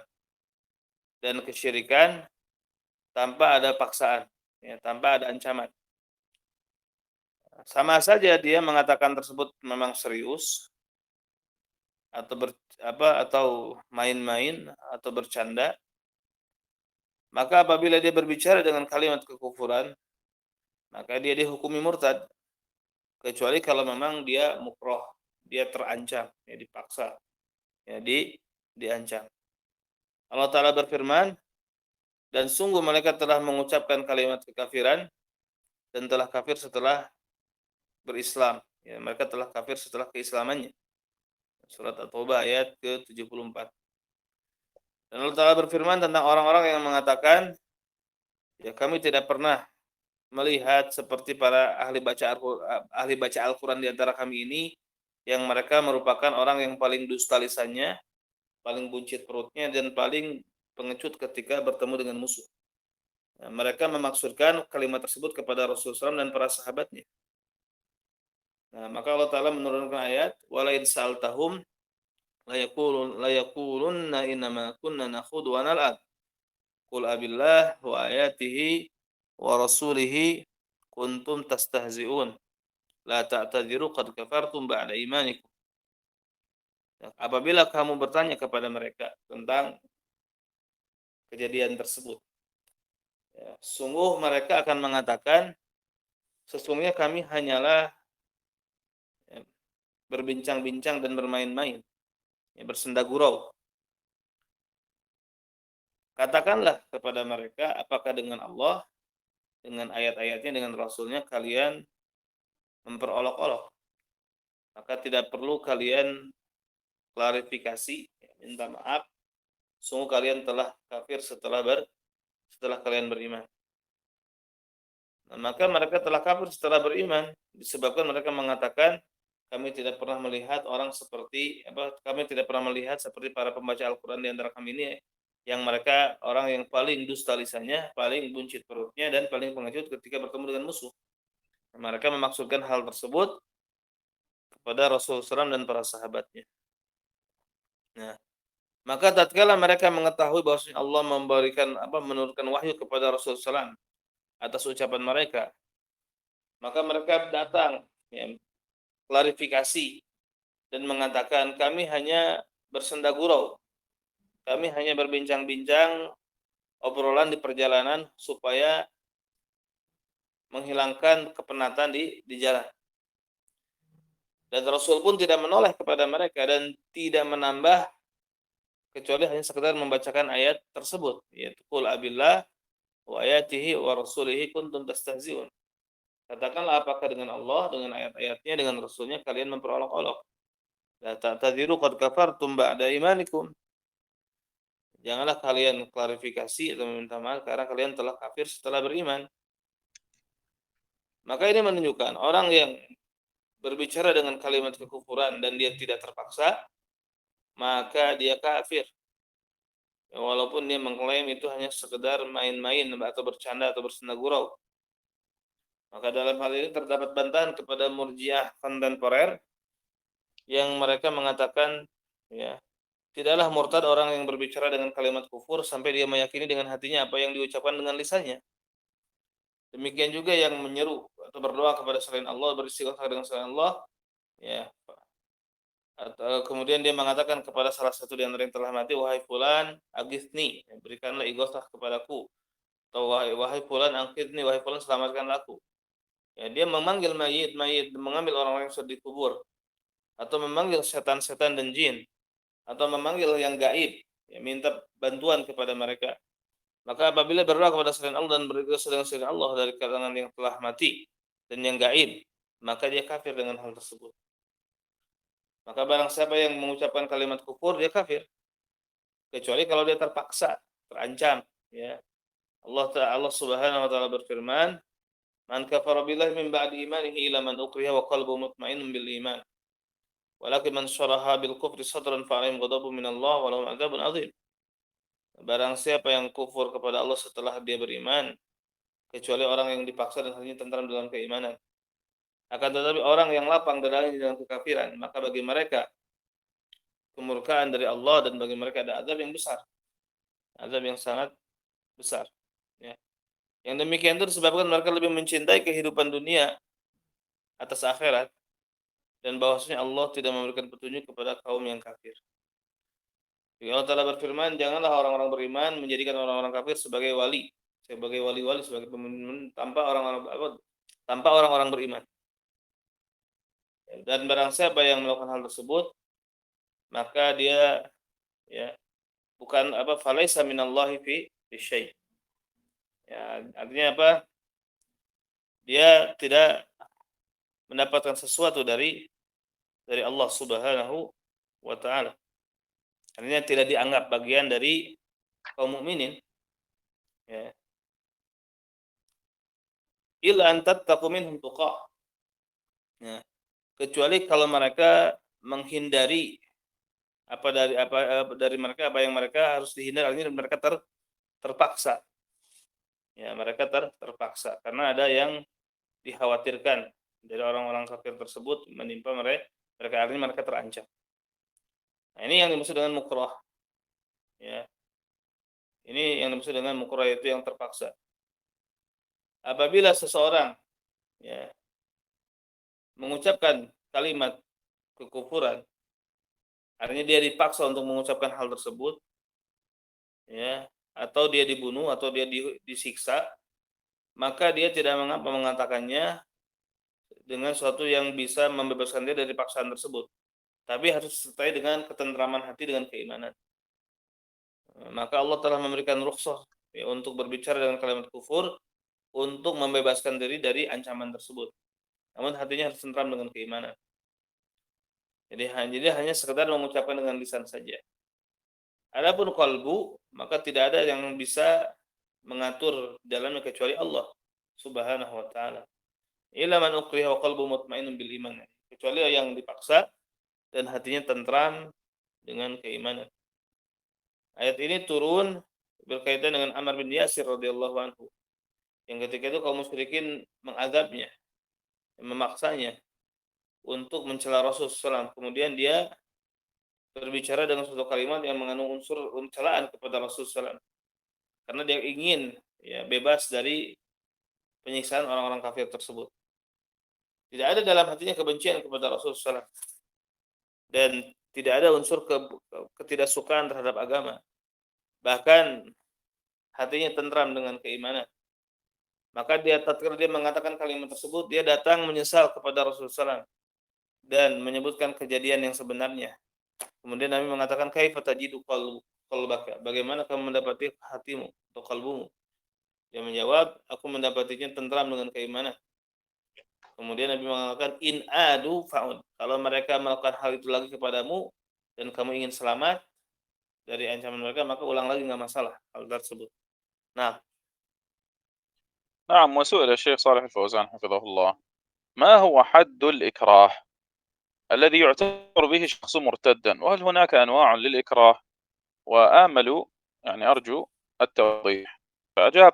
dan kesyirikan tanpa ada paksaan, ya, tanpa ada ancaman. Sama saja dia mengatakan tersebut memang serius atau atau main-main atau bercanda. Maka apabila dia berbicara dengan kalimat kekufuran, maka dia dihukumi murtad. Kecuali kalau memang dia mukroh, dia terancam, ya dipaksa, ya diancam. Allah Ta'ala berfirman, dan sungguh mereka telah mengucapkan kalimat kekafiran dan telah kafir setelah berislam. Ya, mereka telah kafir setelah keislamannya. Surat At-Taubah ayat ke-74. Dan Allah Ta'ala berfirman tentang orang-orang yang mengatakan, ya kami tidak pernah melihat seperti para ahli baca Al-Quran di antara kami ini, yang mereka merupakan orang yang paling dusta lisannya, paling buncit perutnya, dan paling pengecut ketika bertemu dengan musuh. Nah, mereka memaksudkan kalimat tersebut kepada Rasulullah SAW dan para sahabatnya. Nah, maka Allah Ta'ala menurunkan ayat, walain sa'altahum layakulunna innama kunna nakhudu wa nal'ab. Qul abillah wa ayatihi wa rasulihi kuntum tastahzi'un. La ta'tadiru qad kafartum ba'da imanikum. Apabila kamu bertanya kepada mereka tentang kejadian tersebut, ya, sungguh mereka akan mengatakan, sesungguhnya kami hanyalah, ya, berbincang-bincang dan bermain-main, ya, bersenda gurau. Katakanlah kepada mereka, apakah dengan Allah, dengan ayat-ayatnya, dengan Rasulnya kalian memperolok-olok? Maka tidak perlu kalian klarifikasi, ya, minta maaf. Sungguh kalian telah kafir setelah kalian beriman. Nah, maka mereka telah kafir setelah beriman disebabkan mereka mengatakan, kami tidak pernah melihat kami tidak pernah melihat seperti para pembaca Al-Quran di antara kami ini, yang mereka orang yang paling dusta lisannya, paling buncit perutnya, dan paling pengecut ketika bertemu dengan musuh. Mereka memaksudkan hal tersebut kepada Rasulullah SAW dan para sahabatnya. Nah, maka tatkala mereka mengetahui bahwa Allah menurunkan wahyu kepada Rasulullah SAW atas ucapan mereka, maka mereka datang, ya, klarifikasi dan mengatakan, kami hanya bersenda gurau, kami hanya berbincang-bincang obrolan di perjalanan supaya menghilangkan kepenatan di jalan. Dan Rasul pun tidak menoleh kepada mereka dan tidak menambah kecuali hanya sekedar membacakan ayat tersebut, yaitu qul abillah wa ayatihi wa rasulihi kuntum tastahzi'un. Katakanlah, apakah dengan Allah, dengan ayat-ayatnya, dengan Rasulnya kalian memperolok-olok? La ta'tadiru qad kafartum ba'da imanikum. Janganlah kalian klarifikasi atau meminta maaf karena kalian telah kafir setelah beriman. Maka ini menunjukkan orang yang berbicara dengan kalimat kekufuran dan dia tidak terpaksa, maka dia kafir. Ya, walaupun dia mengklaim itu hanya sekedar main-main atau bercanda atau bersenda gurau. Maka dalam hal ini terdapat bantahan kepada Murji'ah kontemporer yang mereka mengatakan, ya, tidaklah murtad orang yang berbicara dengan kalimat kufur sampai dia meyakini dengan hatinya apa yang diucapkan dengan lisannya. Demikian juga yang menyeru atau berdoa kepada selain Allah, beristighosah dengan selain Allah, ya, atau kemudian dia mengatakan kepada salah satu di antara yang telah mati, wahai fulan aghithni, ya, berikanlah ighosah kepadaku, atau wahai fulan angkidni, wahai fulan selamatkanlah aku. Ya, dia memanggil mayit, mengambil orang-orang yang sudah dikubur, atau memanggil setan-setan dan jin, atau memanggil yang gaib, ya, minta bantuan kepada mereka. Maka apabila berdoa kepada selain Allah dan berighosah dengan selain Allah dari kalangan yang telah mati dan yang gaib, maka dia kafir dengan hal tersebut. Maka barang siapa yang mengucapkan kalimat kufur, dia kafir. Kecuali kalau dia terpaksa, terancam, ya. Allah Subhanahu wa taala berfirman, "Man kafara billahi min ba'di imanihi ila man ukriha wa qalbuhu mutmainnun bil iman. Walakin man syaraha bil kufri sadran fa 'alaihim ghadabun min Allah wa lahum 'adzabun 'adzim." Barang siapa yang kufur kepada Allah setelah dia beriman, kecuali orang yang dipaksa dan hatinya tentram dalam keimanan, Akan tetapi orang yang lapang dadanya dengan kekafiran, maka bagi mereka kemurkaan dari Allah dan bagi mereka ada azab yang besar. Azab yang sangat besar. Ya. Yang demikian itu disebabkan mereka lebih mencintai kehidupan dunia atas akhirat dan bahwasanya Allah tidak memberikan petunjuk kepada kaum yang kafir. Allah Ta'ala berfirman, janganlah orang-orang beriman menjadikan orang-orang kafir sebagai wali, sebagai pemimpin tanpa orang-orang beriman. Dan barang siapa yang melakukan hal tersebut, maka dia ya bukan falaisa minallahi fi syai'. Ya, artinya apa? Dia tidak mendapatkan sesuatu dari Allah Subhanahu wa taala. Artinya tidak dianggap bagian dari kaum mukminin. Ya. Illa an tattaqu minhum tuqah. Ya. Kecuali kalau mereka menghindari dari mereka apa yang mereka harus dihindari, artinya mereka terpaksa. Ya, mereka terpaksa karena ada yang dikhawatirkan dari orang-orang kafir tersebut menimpa mereka artinya mereka terancam. Nah, ini yang dimaksud dengan mukrah. Ya. Ini yang dimaksud dengan mukrah itu yang terpaksa. Apabila seseorang ya mengucapkan kalimat kekufuran, artinya dia dipaksa untuk mengucapkan hal tersebut, ya, atau dia dibunuh atau dia disiksa, maka dia tidak mengapa mengatakannya dengan sesuatu yang bisa membebaskan dia dari paksaan tersebut. Tapi harus disertai dengan ketentraman hati dengan keimanan. Maka Allah telah memberikan rukhsah ya, untuk berbicara dengan kalimat kufur untuk membebaskan diri dari ancaman tersebut. Namun hatinya harus tentram dengan keimanan. Jadi hanya sekedar mengucapkan dengan lisan saja. Adapun qalbu, maka tidak ada yang bisa mengatur dalamnya kecuali Allah Subhanahu wa taala. Illa man ukriha wa qalbu mutmainnun bil iman. Kecuali yang dipaksa dan hatinya tentram dengan keimanan. Ayat ini turun berkaitan dengan Ammar bin Yasir radhiyallahu anhu. Yang ketika itu kaum musyrikin mengazabnya, memaksanya untuk mencela Rasulullah SAW. Kemudian dia berbicara dengan suatu kalimat yang mengandung unsur celaan kepada Rasulullah SAW. Karena dia ingin ya bebas dari penyiksaan orang-orang kafir tersebut. Tidak ada dalam hatinya kebencian kepada Rasulullah SAW. Dan tidak ada unsur ketidaksukaan terhadap agama. Bahkan hatinya tentram dengan keimanan. Maka tatkala dia mengatakan kalimat tersebut, dia datang menyesal kepada Rasulullah SAW dan menyebutkan kejadian yang sebenarnya. Kemudian Nabi mengatakan, kaifa tajidu qalbaka? Bagaimana kamu mendapati hatimu atau kalbumu? Dia menjawab, aku mendapatinya tentram dengan keimanan. Kemudian Nabi mengatakan, in adu fa'ud. Kalau mereka melakukan hal itu lagi kepadamu dan kamu ingin selamat dari ancaman mereka, maka ulang lagi, enggak masalah hal tersebut. Nah, نعم. وسئل الشيخ صالح الفوزان حفظه الله ما هو حد الإكراه الذي يعتبر به شخص مرتدا، وهل هناك أنواع للإكراه؟ وآمل يعني أرجو التوضيح. فأجاب: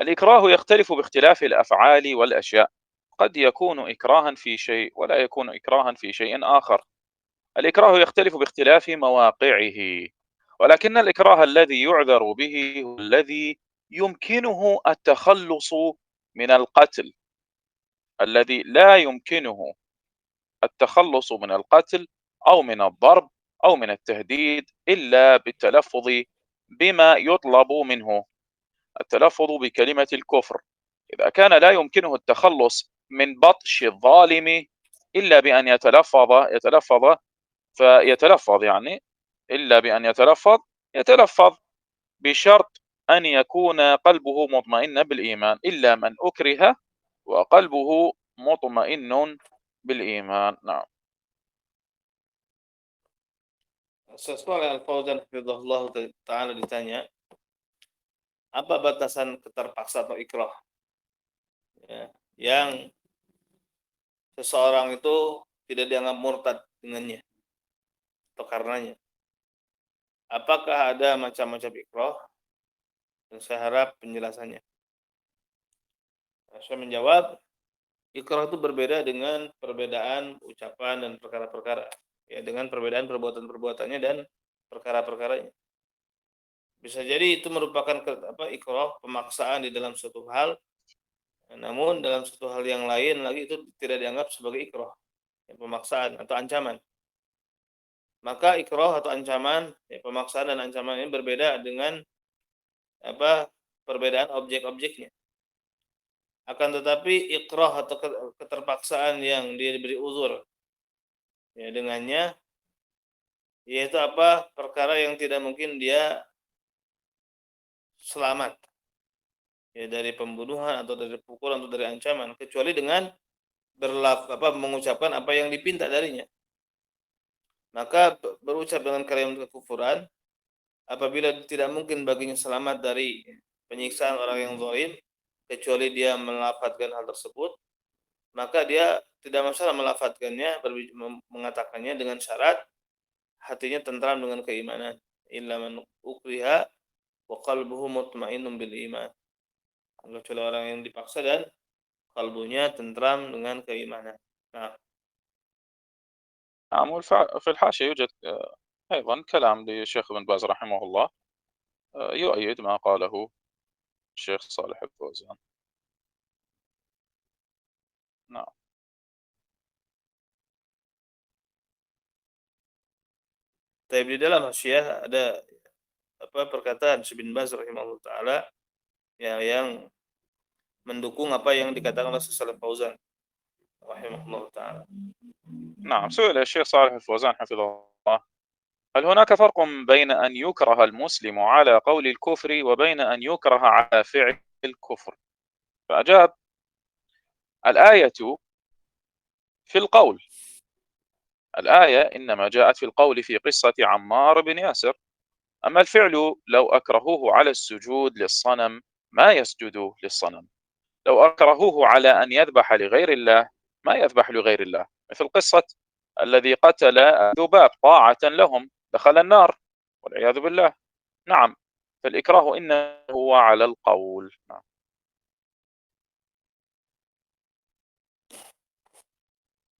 الإكراه يختلف باختلاف الأفعال والأشياء، قد يكون إكراها في شيء ولا يكون إكراها في شيء آخر. الإكراه يختلف باختلاف مواقعه، ولكن الإكراه الذي يعذر به هو الذي يمكنه التخلص من القتل، الذي لا يمكنه التخلص من القتل أو من الضرب أو من التهديد إلا بالتلفظ بما يطلب منه، التلفظ بكلمة الكفر. إذا كان لا يمكنه التخلص من بطش الظالم إلا بأن يتلفظ يعني إلا بأن يتلفظ بشرط أن يكون قلبه مطمئن بالإيمان، إلا من أكره وقلبه مطمئن بالإيمان. نعم. Sesuai Al-Fauzan hafizahullah taala ditanya, apa batasan keterpaksa atau ikrah? Ya, yang seseorang itu tidak dianggap murtad dengannya atau karenanya. Apakah ada macam-macam ikrah? Dan saya harap penjelasannya. Saya menjawab, Ikrah itu berbeda dengan perbedaan ucapan dan perkara-perkara. Ya, dengan perbedaan perbuatan-perbuatannya dan perkara-perkaranya. Bisa jadi itu merupakan ikrah, pemaksaan di dalam suatu hal, namun dalam suatu hal yang lain lagi itu tidak dianggap sebagai ikrah, ya, pemaksaan atau ancaman. Maka ikrah atau ancaman, ya, pemaksaan dan ancaman ini berbeda dengan perbedaan objek-objeknya. Akan tetapi ikrah atau keterpaksaan yang diberi uzur, ya, dengannya, yaitu perkara yang tidak mungkin dia selamat, ya, dari pembunuhan atau dari pukulan atau dari ancaman, kecuali dengan mengucapkan apa yang dipinta darinya. Maka berucap dengan kalimat kekufuran apabila tidak mungkin baginya selamat dari penyiksaan orang yang zalim kecuali dia melafadzkan hal tersebut, maka dia tidak masalah melafadzkannya, mengatakannya dengan syarat hatinya tentram dengan keimanan. Illa man ukriha wa qalbuhu mutmainnun bil iman. Kecuali orang yang dipaksa dan kalbunya tentram dengan keimanan. Nah, نعم. في الحاشية يوجد أيضا كلام للشيخ ابن باز رحمه الله يؤيد ما قاله الشيخ صالح الفوزان. نعم. tapi di dalam Hasyiah ada perkataan Syekh bin Baz rahimahullah taala, ya, yang mendukung apa yang dikatakan oleh Syekh Shalih Fauzan rahimahullah taala. نعم. سئل الشيخ صالح الفوزان حفظه الله: هل هناك فرق بين أن يكره المسلم على قول الكفر وبين أن يكره على فعل الكفر؟ فأجاب: الآية في القول. الآية إنما جاءت في القول في قصة عمار بن ياسر. أما الفعل لو أكرهوه على السجود للصنم ما يسجد للصنم، لو أكرهوه على أن يذبح لغير الله ما يذبح لغير الله، مثل قصة الذي قتل ذباب طاعة لهم دخل النار والعياذ بالله. نعم. فالإكراه إنه هو على القول. نعم.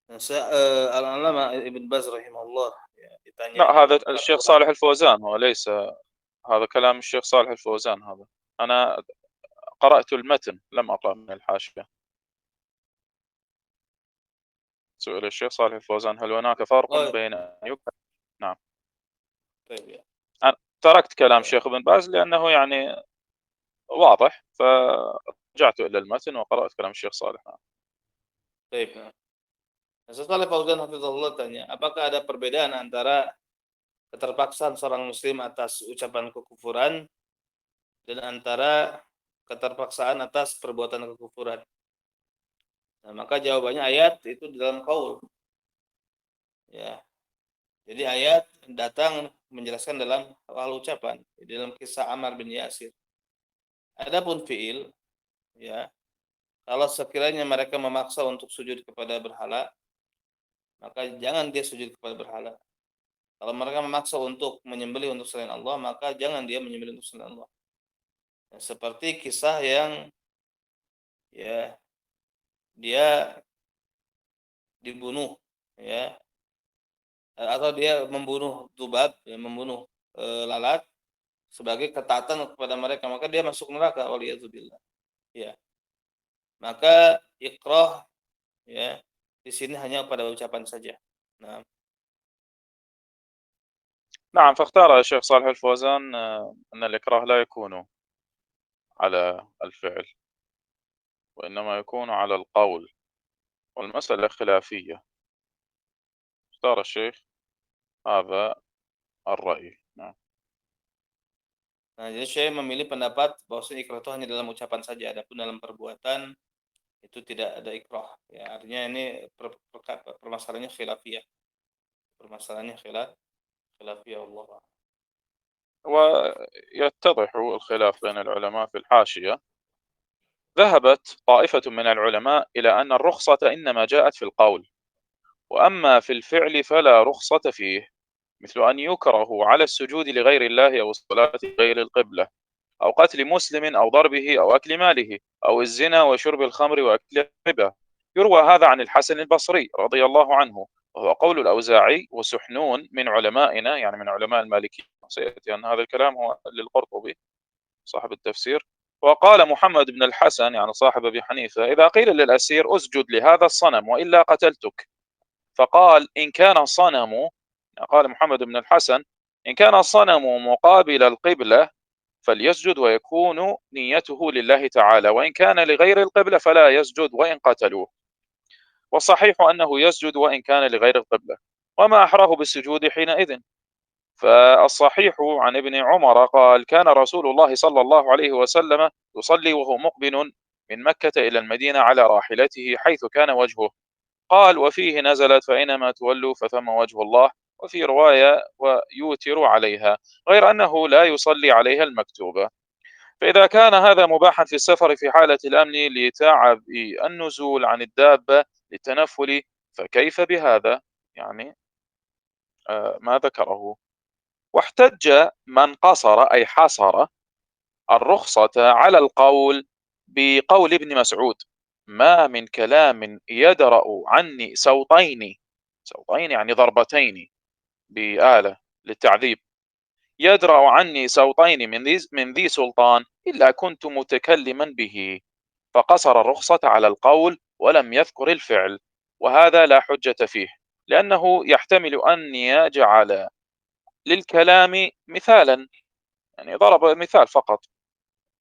Al-Alama Ibn Baz rahimahullah, ya, ditanya لا، هذا الشيخ صالح الفوزان، هو ليس هذا كلام الشيخ صالح الفوزان. هذا أنا قرأت المتن لم أقرأ من الحاشية. سئل الشيخ صالح الفوزان: هل هناك فرق بين أن يكره؟ نعم. طيب، ya. أنا تركت كلام الشيخ ابن باز لأنه يعني واضح، فرجعت إلى المتن وقرأت كلام الشيخ صالح. طيب. Syekh Shalih Fauzan hafizahullah tanya, apakah ada perbedaan antara keterpaksaan seorang muslim atas ucapan kekufuran dan antara keterpaksaan atas perbuatan kekufuran? Nah, maka jawabannya ayat itu di dalam qaul. Ya. Jadi ayat datang menjelaskan dalam hal ucapan, di dalam kisah Ammar bin Yasir. Adapun fiil, ya, kalau sekiranya mereka memaksa untuk sujud kepada berhala, maka jangan dia sujud kepada berhala. Kalau mereka memaksa untuk menyembelih untuk selain Allah, maka jangan dia menyembelih untuk selain Allah. Ya, seperti kisah yang, ya, dia dibunuh, ya, atau dia membunuh dzubab, ya, membunuh lalat sebagai ketaatan kepada mereka, maka dia masuk neraka, waliyadzubillah. Ya. Maka ikrah, ya, di sini hanya pada ucapan saja. Nah. نعم. فاختار الشيخ صالح الفوزان أن الإكراه لا يكون على الفعل وإنما يكون على القول، والمسألة خلافية. اختار الشيخ هذا الرأي. نعم. Nah, jadi saya memilih pendapat bahwasanya ikrah itu hanya dalam ucapan saja, adapun dalam perbuatan itu tidak ada ikrah. Ya, artinya ini permasalahannya khilafiyah. Permasalahannya khilafiyah, Allah. ويتضح الخلاف بين العلماء في الحاشية. ذهبت طائفة من العلماء إلى أن الرخصة إنما جاءت في القول، وأما في الفعل فلا رخصة فيه، مثل أن يكره على السجود لغير الله أو الصلاة غير القبلة أو قتل مسلم أو ضربه أو أكل ماله أو الزنا وشرب الخمر وأكل الربا، يروى هذا عن الحسن البصري رضي الله عنه، وهو قول الأوزاعي وسحنون من علمائنا، يعني من علماء المالكية، سيأتي أن هذا الكلام هو للقرطبي صاحب التفسير. وقال محمد بن الحسن يعني صاحب أبي حنيفة: إذا قيل للأسير اسجد لهذا الصنم وإلا قتلتك، فقال إن كان الصنم، قال محمد بن الحسن: إن كان الصنم مقابل القبلة فليسجد ويكون نيته لله تعالى، وإن كان لغير القبلة فلا يسجد وإن قتلوه. والصحيح أنه يسجد وإن كان لغير القبلة، وما أحراه بالسجود حينئذ. فالصحيح عن ابن عمر قال: كان رسول الله صلى الله عليه وسلم يصلي وهو مقبل من مكة إلى المدينة على راحلته حيث كان وجهه. قال: وفيه نزلت فأينما تولوا فثم وجه الله، وفي رواية ويوتر عليها، غير أنه لا يصلي عليها المكتوبة. فإذا كان هذا مباحا في السفر في حالة الأمن لتعب النزول عن الدابة للتنفل، فكيف بهذا؟ يعني ما ذكره. واحتج من قصر أي حصر الرخصة على القول بقول ابن مسعود: ما من كلام يدرأ عني سوطين، سوطين يعني ضربتين بآلة للتعذيب، يدرأ عني سوطين من ذي سلطان إلا كنت متكلما به. فقصر الرخصة على القول ولم يذكر الفعل، وهذا لا حجة فيه، لأنه يحتمل أن يجعل للكلام مثالا، يعني ضرب مثال فقط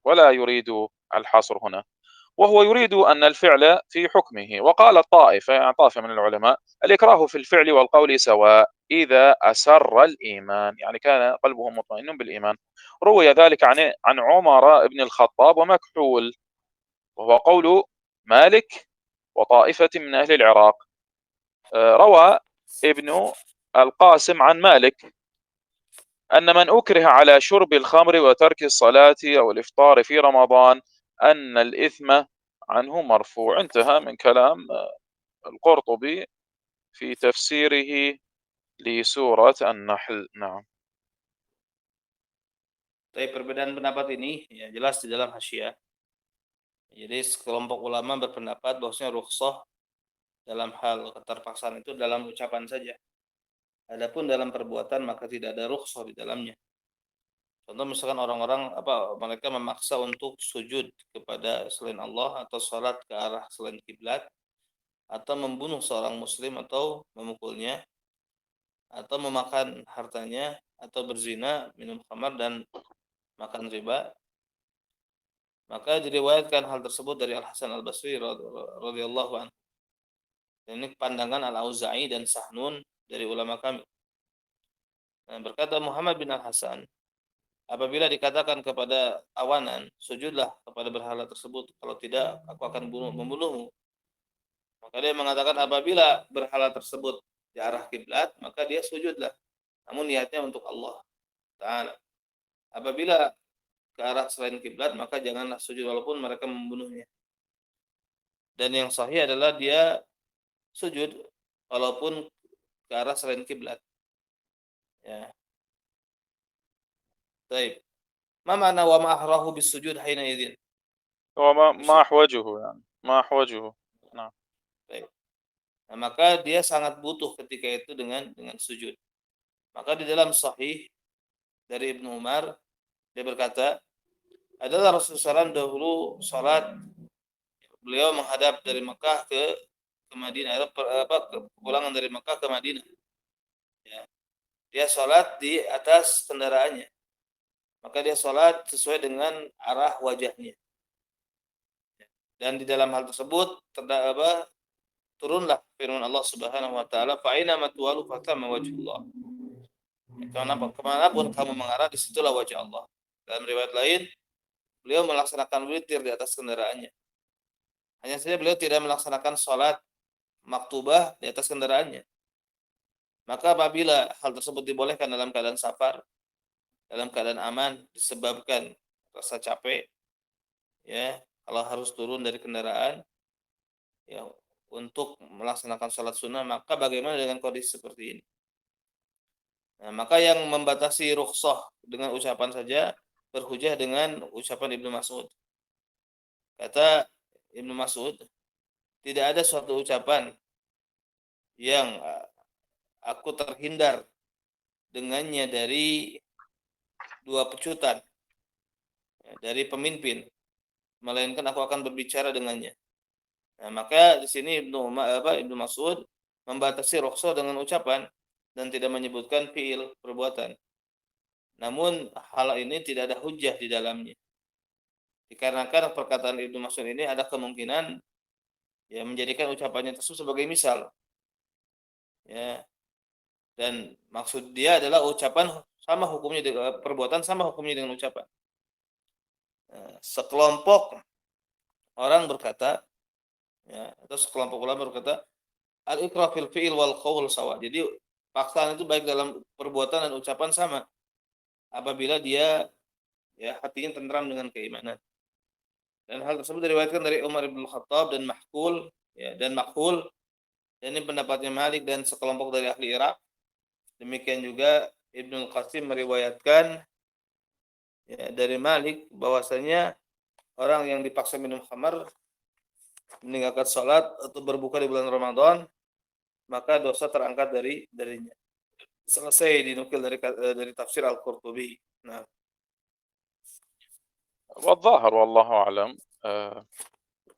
ولا يريد الحصر هنا، وهو يريد أن الفعل في حكمه. وقال الطائفة، يعني طائفة من العلماء: الإكراه في الفعل والقول سواء إذا أسر الإيمان، يعني كان قلبه مطمئن بالإيمان. روي ذلك عن عمر بن الخطاب ومكحول، وهو قول مالك وطائفة من أهل العراق. روى ابن القاسم عن مالك أن من أكره على شرب الخمر وترك الصلاة أو الإفطار في رمضان أن الإثم عنه مرفوع. انتهى من كلام القرطبي في تفسيره لسورة النحل. نعم. Tapi perbedaan pendapat ini ya jelas di dalam hasyiah. Jadi sekelompok ulama berpendapat bahwasanya rukhsah dalam hal keterpaksaan itu dalam ucapan saja. Adapun dalam perbuatan maka tidak ada rukhsah di dalamnya. Contoh misalkan orang-orang mereka memaksa untuk sujud kepada selain Allah atau salat ke arah selain kiblat atau membunuh seorang muslim atau memukulnya atau memakan hartanya atau berzina, minum khamar dan makan riba, maka diriwayatkan hal tersebut dari Al-Hasan Al-Basri radhiyallahu anhu. Dan ini pandangan Al-Auza'i dan Sahnun dari ulama kami. Nah, berkata Muhammad bin Al-Hasan, apabila dikatakan kepada awanan, sujudlah kepada berhala tersebut, kalau tidak aku akan membunuhmu. Maka dia mengatakan apabila berhala tersebut di arah kiblat, maka dia sujudlah. Namun niatnya untuk Allah Ta'ala. Apabila ke arah selain kiblat, maka janganlah sujud walaupun mereka membunuhnya. Dan yang sahih adalah dia sujud walaupun ke arah selain kiblat. Ya. Baik. Ma ma'na wa ma'ahrahu bis sujud hina idzin? وما أحوجه يعني ما أحوجه. نعم. Baik. Nah, maka dia sangat butuh ketika itu dengan sujud. Maka di dalam sahih dari Ibnu Umar dia berkata, adalah Rasulullah SAW dahulu salat beliau menghadap dari Mekah ke Madinah, pulangan dari Mekah ke Madinah. Ya. Dia salat di atas kendaraannya. Maka dia salat sesuai dengan arah wajahnya. Dan di dalam hal tersebut turunlah firman Allah Subhanahu wa taala, fa aina ma tuwalu fathamma wajhullah. Kemanapun kamu mengarah, disitulah wajah Allah. Dalam riwayat lain, beliau melaksanakan witir di atas kendaraannya. Hanya saja beliau tidak melaksanakan sholat maktubah di atas kendaraannya. Maka apabila hal tersebut dibolehkan dalam keadaan safar, dalam keadaan aman, disebabkan rasa capek, ya, kalau harus turun dari kendaraan, ya, untuk melaksanakan sholat sunnah, maka bagaimana dengan kondisi seperti ini? Nah, maka yang membatasi rukhsah dengan ucapan saja berhujah dengan ucapan Ibnu Mas'ud. Kata Ibnu Mas'ud, tidak ada suatu ucapan yang aku terhindar dengannya dari dua pecutan, dari pemimpin, melainkan aku akan berbicara dengannya. Nah, maka di sini Ibnu Mas'ud membatasi rukhsah dengan ucapan dan tidak menyebutkan fiil, perbuatan. Namun hal ini tidak ada hujjah di dalamnya. Dikarenakan perkataan Ibnu Mas'ud ini ada kemungkinan ya menjadikan ucapannya tersebut sebagai misal. Ya. Dan maksud dia adalah ucapan sama hukumnya, perbuatan sama hukumnya dengan ucapan. Nah, sekelompok orang berkata, ya, atau sekelompok ulama berkata, al-ikrah fil fi'il wal qaul sawa. Jadi paksaan itu baik dalam perbuatan dan ucapan sama apabila dia ya hatinya tentram dengan keimanan. Dan hal tersebut diriwayatkan dari Umar bin Khattab dan Mahkul ya, dan Makhul, dan ini pendapatnya Malik dan sekelompok dari ahli Irak. Demikian juga Ibnu Qasim meriwayatkan ya, dari Malik bahwasanya orang yang dipaksa minum khamar, meninggalkan sholat atau berbuka di bulan Ramadan, maka dosa terangkat darinya. Selesai dinukil dari tafsir Al-Qurtubi. Nah, والظاهر والله أعلم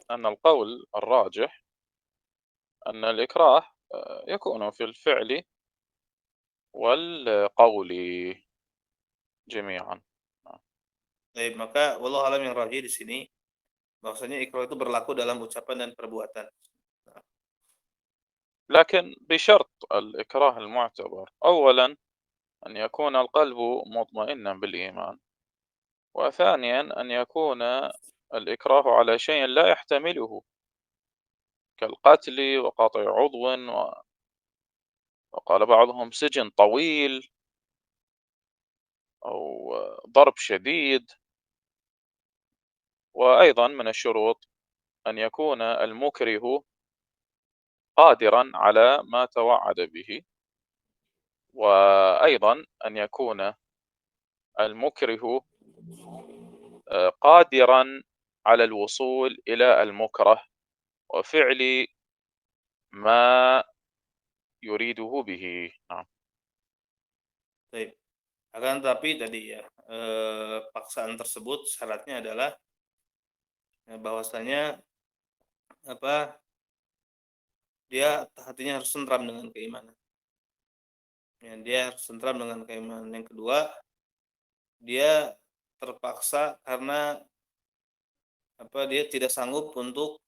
أن القول الراجح أن الإكراه يكون في الفعل والقول جميعا. baik, maka wallahu alam yang rajih di sini bahwasanya ikrah itu berlaku dalam ucapan dan perbuatan. لكن بشرط الإكراه المعتبر أولا أن يكون القلب مطمئنا بالإيمان، وثانيا أن يكون الإكراه على شيء لا يحتمله كالقتل وقطع عضو وقال بعضهم سجن طويل أو ضرب شديد. وأيضا من الشروط أن يكون المكره قادرا على ما توعد به، وأيضا أن يكون المكره قادرا على الوصول إلى المكره وفعل ما يريده به. نعم. Baik. Akan tapi tadi ya paksaan tersebut syaratnya adalah bahwasanya apa dia hatinya harus tentram dengan keimanan. Ya, dia harus tentram dengan keimanan. Yang kedua, dia terpaksa karena dia tidak sanggup untuk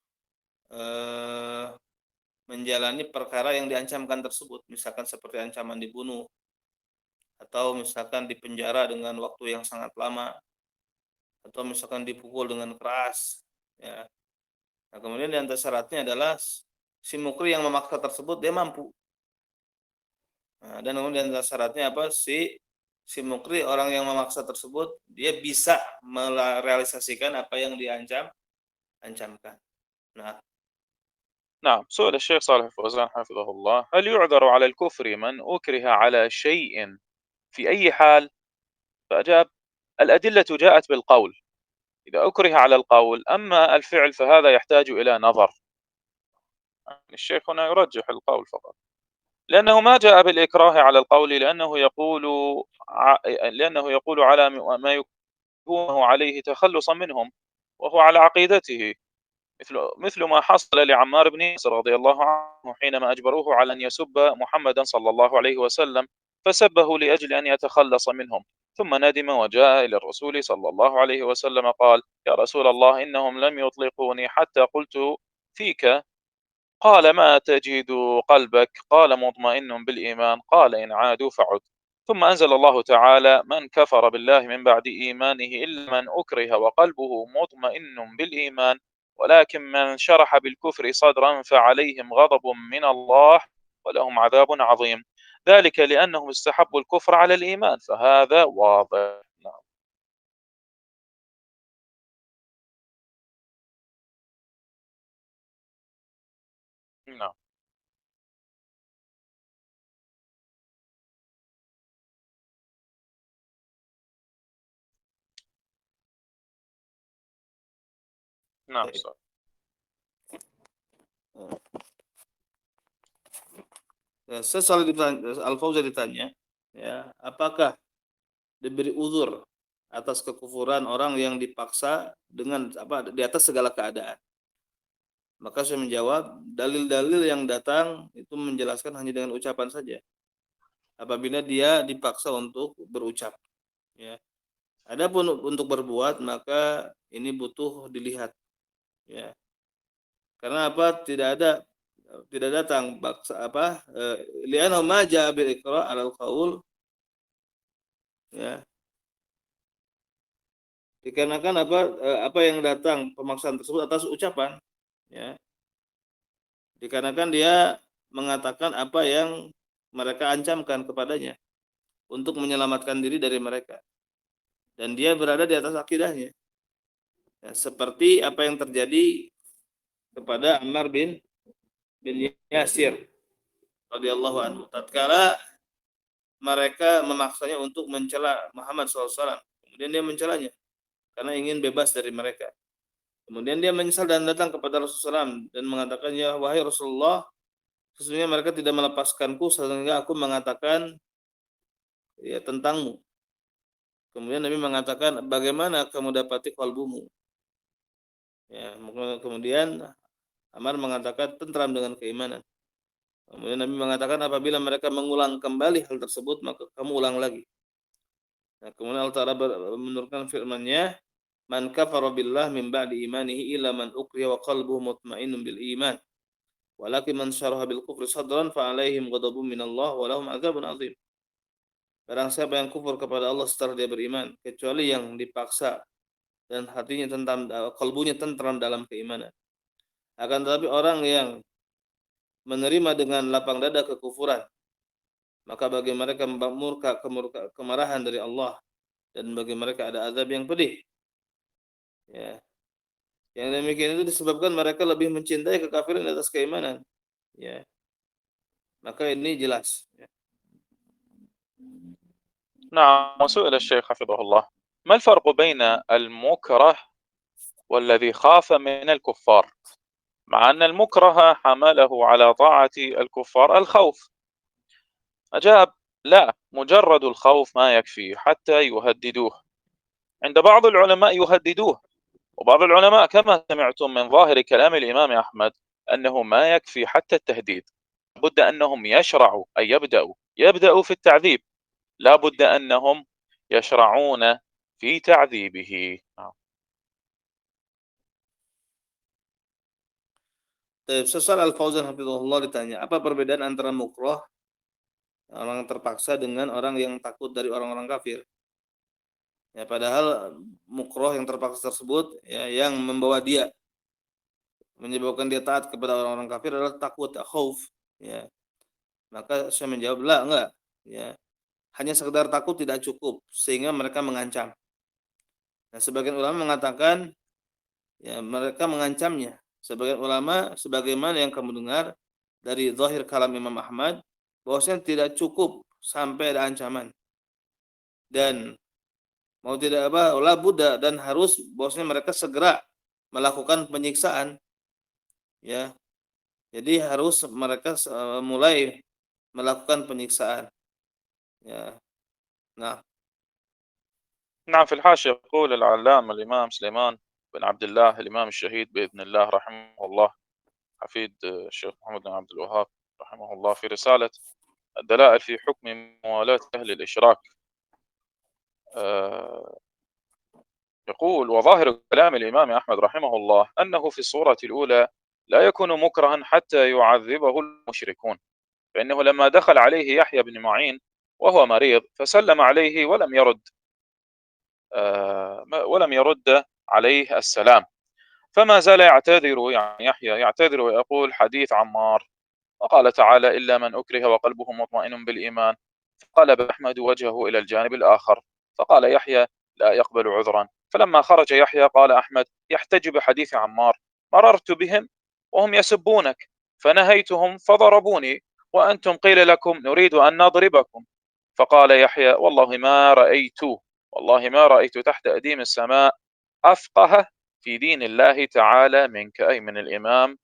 menjalani perkara yang diancamkan tersebut, misalkan seperti ancaman dibunuh atau misalkan dipenjara dengan waktu yang sangat lama atau misalkan dipukul dengan keras ya. Nah, kemudian di antara syaratnya adalah si mukri yang memaksa tersebut dia mampu. Nah, dan kemudian syaratnya si mukri orang yang memaksa tersebut dia bisa merealisasikan apa yang ancamkan. Nah, نعم. سؤال الشيخ صالح الفوزان حفظه الله: هل يعذر على الكفر من أكره على شيء في أي حال؟ فأجاب: الأدلة جاءت بالقول إذا أكره على القول، أما الفعل فهذا يحتاج إلى نظر. الشيخ هنا يرجح القول فقط، لأنه ما جاء بالإكراه على القول لأنه يقول على ما يكونه عليه تخلصا منهم وهو على عقيدته، مثل ما حصل لعمار بن ياسر رضي الله عنه حينما أجبروه على أن يسب محمدا صلى الله عليه وسلم، فسبه لأجل أن يتخلص منهم، ثم ندم وجاء إلى الرسول صلى الله عليه وسلم قال: يا رسول الله، إنهم لم يطلقوني حتى قلت فيك. قال: ما تجد قلبك؟ قال: مطمئن بالإيمان. قال: إن عادوا فعد. ثم أنزل الله تعالى: من كفر بالله من بعد إيمانه إلا من أكره وقلبه مطمئن بالإيمان، ولكن من شرح بالكفر صدرا فعليهم غضب من الله ولهم عذاب عظيم، ذلك لأنهم استحبوا الكفر على الإيمان. فهذا واضح. نعم. نعم. نعم. Saya selalu ditanya, Al-Fauzan ditanya, ya, apakah diberi uzur atas kekufuran orang yang dipaksa dengan di atas segala keadaan? Maka saya menjawab, dalil-dalil yang datang itu menjelaskan hanya dengan ucapan saja. Apabila dia dipaksa untuk berucap, ya. Adapun untuk berbuat, maka ini butuh dilihat, ya. Karena tidak datang li'annahu ma ja'a bil iqra' 'alal qaul, ya. Dikarenakan apa yang datang pemaksaan tersebut atas ucapan, ya. Dikarenakan dia mengatakan apa yang mereka ancamkan kepadanya untuk menyelamatkan diri dari mereka, dan dia berada di atas akidahnya, ya, seperti apa yang terjadi kepada Ammar bin Yasir radhiyallahu anhu tatkala mereka memaksanya untuk mencela Muhammad SAW. Kemudian dia mencelanya karena ingin bebas dari mereka. Kemudian dia menyesal dan datang kepada Rasulullah SAW dan mengatakan, ya wahai Rasulullah, sesungguhnya mereka tidak melepaskanku sehingga aku mengatakan, ya, tentangmu. Kemudian Nabi mengatakan, bagaimana kamu dapati kalbumu? Ya, kemudian Ammar mengatakan, tentram dengan keimanan. Kemudian Nabi mengatakan, apabila mereka mengulang kembali hal tersebut, maka kamu ulang lagi. Nah, kemudian Allah Ta'ala menurunkan firman-Nya, man kafara billah min ba'di imanihi illa man ukriha wa qalbuhu mutmainnun bil iman. Walakin man syaraha bil kufri sadran fa alaihim ghadabun minallah wa lahum adzabun adzim. Barang siapa yang kufur kepada Allah setelah dia beriman, kecuali yang dipaksa dan hatinya kalbunya tentram dalam keimanan. Akan tetapi orang yang menerima dengan lapang dada kekufuran, maka bagi mereka kemarahan dari Allah, dan bagi mereka ada azab yang pedih. Ya. Yang demikian itu disebabkan mereka lebih mencintai kekafiran di atas keimanan. Ya. Maka ini jelas. Ya. نعم. وسئل الشيخ حفظه الله ما الفرق بين المكره والذي خاف من الكفار، مع أن المكره حمله على طاعة الكفار الخوف؟ أجاب لا، مجرد الخوف ما يكفي حتى يهددوه. عند بعض العلماء يهددوه، وبعض العلماء كما سمعتم من ظاهر كلام الإمام أحمد أنه ما يكفي حتى التهديد، لابد أنهم يشرعوا أي يبدأوا في التعذيب، لابد أنهم يشرعون في تعذيبه. Sesal Al-Fauzan hafizahullah ditanya, apa perbedaan antara mukroh, orang terpaksa, dengan orang yang takut dari orang-orang kafir? Ya, padahal mukroh yang terpaksa tersebut, ya, yang membawa dia, menyebabkan dia taat kepada orang-orang kafir adalah takut, khauf, ya. Maka saya menjawab, enggak, ya. Hanya sekedar takut tidak cukup sehingga mereka mengancam. Nah, sebagian ulama mengatakan, ya, mereka mengancamnya. Sebagian ulama, sebagaimana yang kamu dengar dari zahir kalam Imam Ahmad, bahwasanya tidak cukup sampai ada ancaman, dan mau tidak Buddha, dan harus bahwasanya mereka segera melakukan penyiksaan, ya. Jadi harus mereka mulai melakukan penyiksaan, ya. نعم. في الحاشية يقول العلامة الإمام سليمان بن عبد الله الإمام الشهيد بإذن الله رحمه الله، حفيد الشيخ محمد بن عبد الوهاب رحمه الله، في رسالة الدلائل في حكم موالاة أهل الإشراك، يقول وظاهر كلام الإمام أحمد رحمه الله أنه في الصورة الأولى لا يكون مكرها حتى يعذبه المشركون، فإنه لما دخل عليه يحيى بن معين وهو مريض فسلم عليه ولم يرد عليه السلام، فما زال يعتذر، يعني يحيى يعتذر ويقول حديث عمار، وقال تعالى إلا من أكره وقلبه مطمئن بالإيمان، فقلب أحمد وجهه إلى الجانب الآخر، فقال يحيى لا يقبل عذرا، فلما خرج يحيى قال أحمد يحتج بحديث عمار مررت بهم وهم يسبونك فنهيتهم فضربوني وأنتم قيل لكم نريد أن نضربكم، فقال يحيى والله ما رأيت تحت أديم السماء أفقه في دين الله تعالى منك، أي من الإمام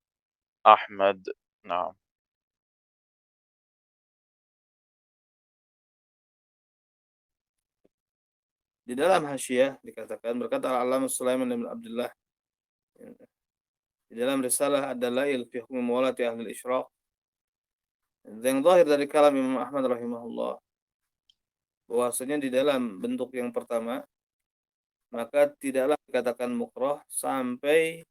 أحمد. نعم. Di dalam Hasyiah dikatakan berkata Al-Allamah Sulaiman bin Abdullah di dalam risalah Ad-Dalail fi Hukmi Muwalati Ahli Isyraq, yang zahir dari kalam Imam Ahmad rahimahullah, bahwasanya di dalam bentuk yang pertama maka tidaklah dikatakan mukrah sampai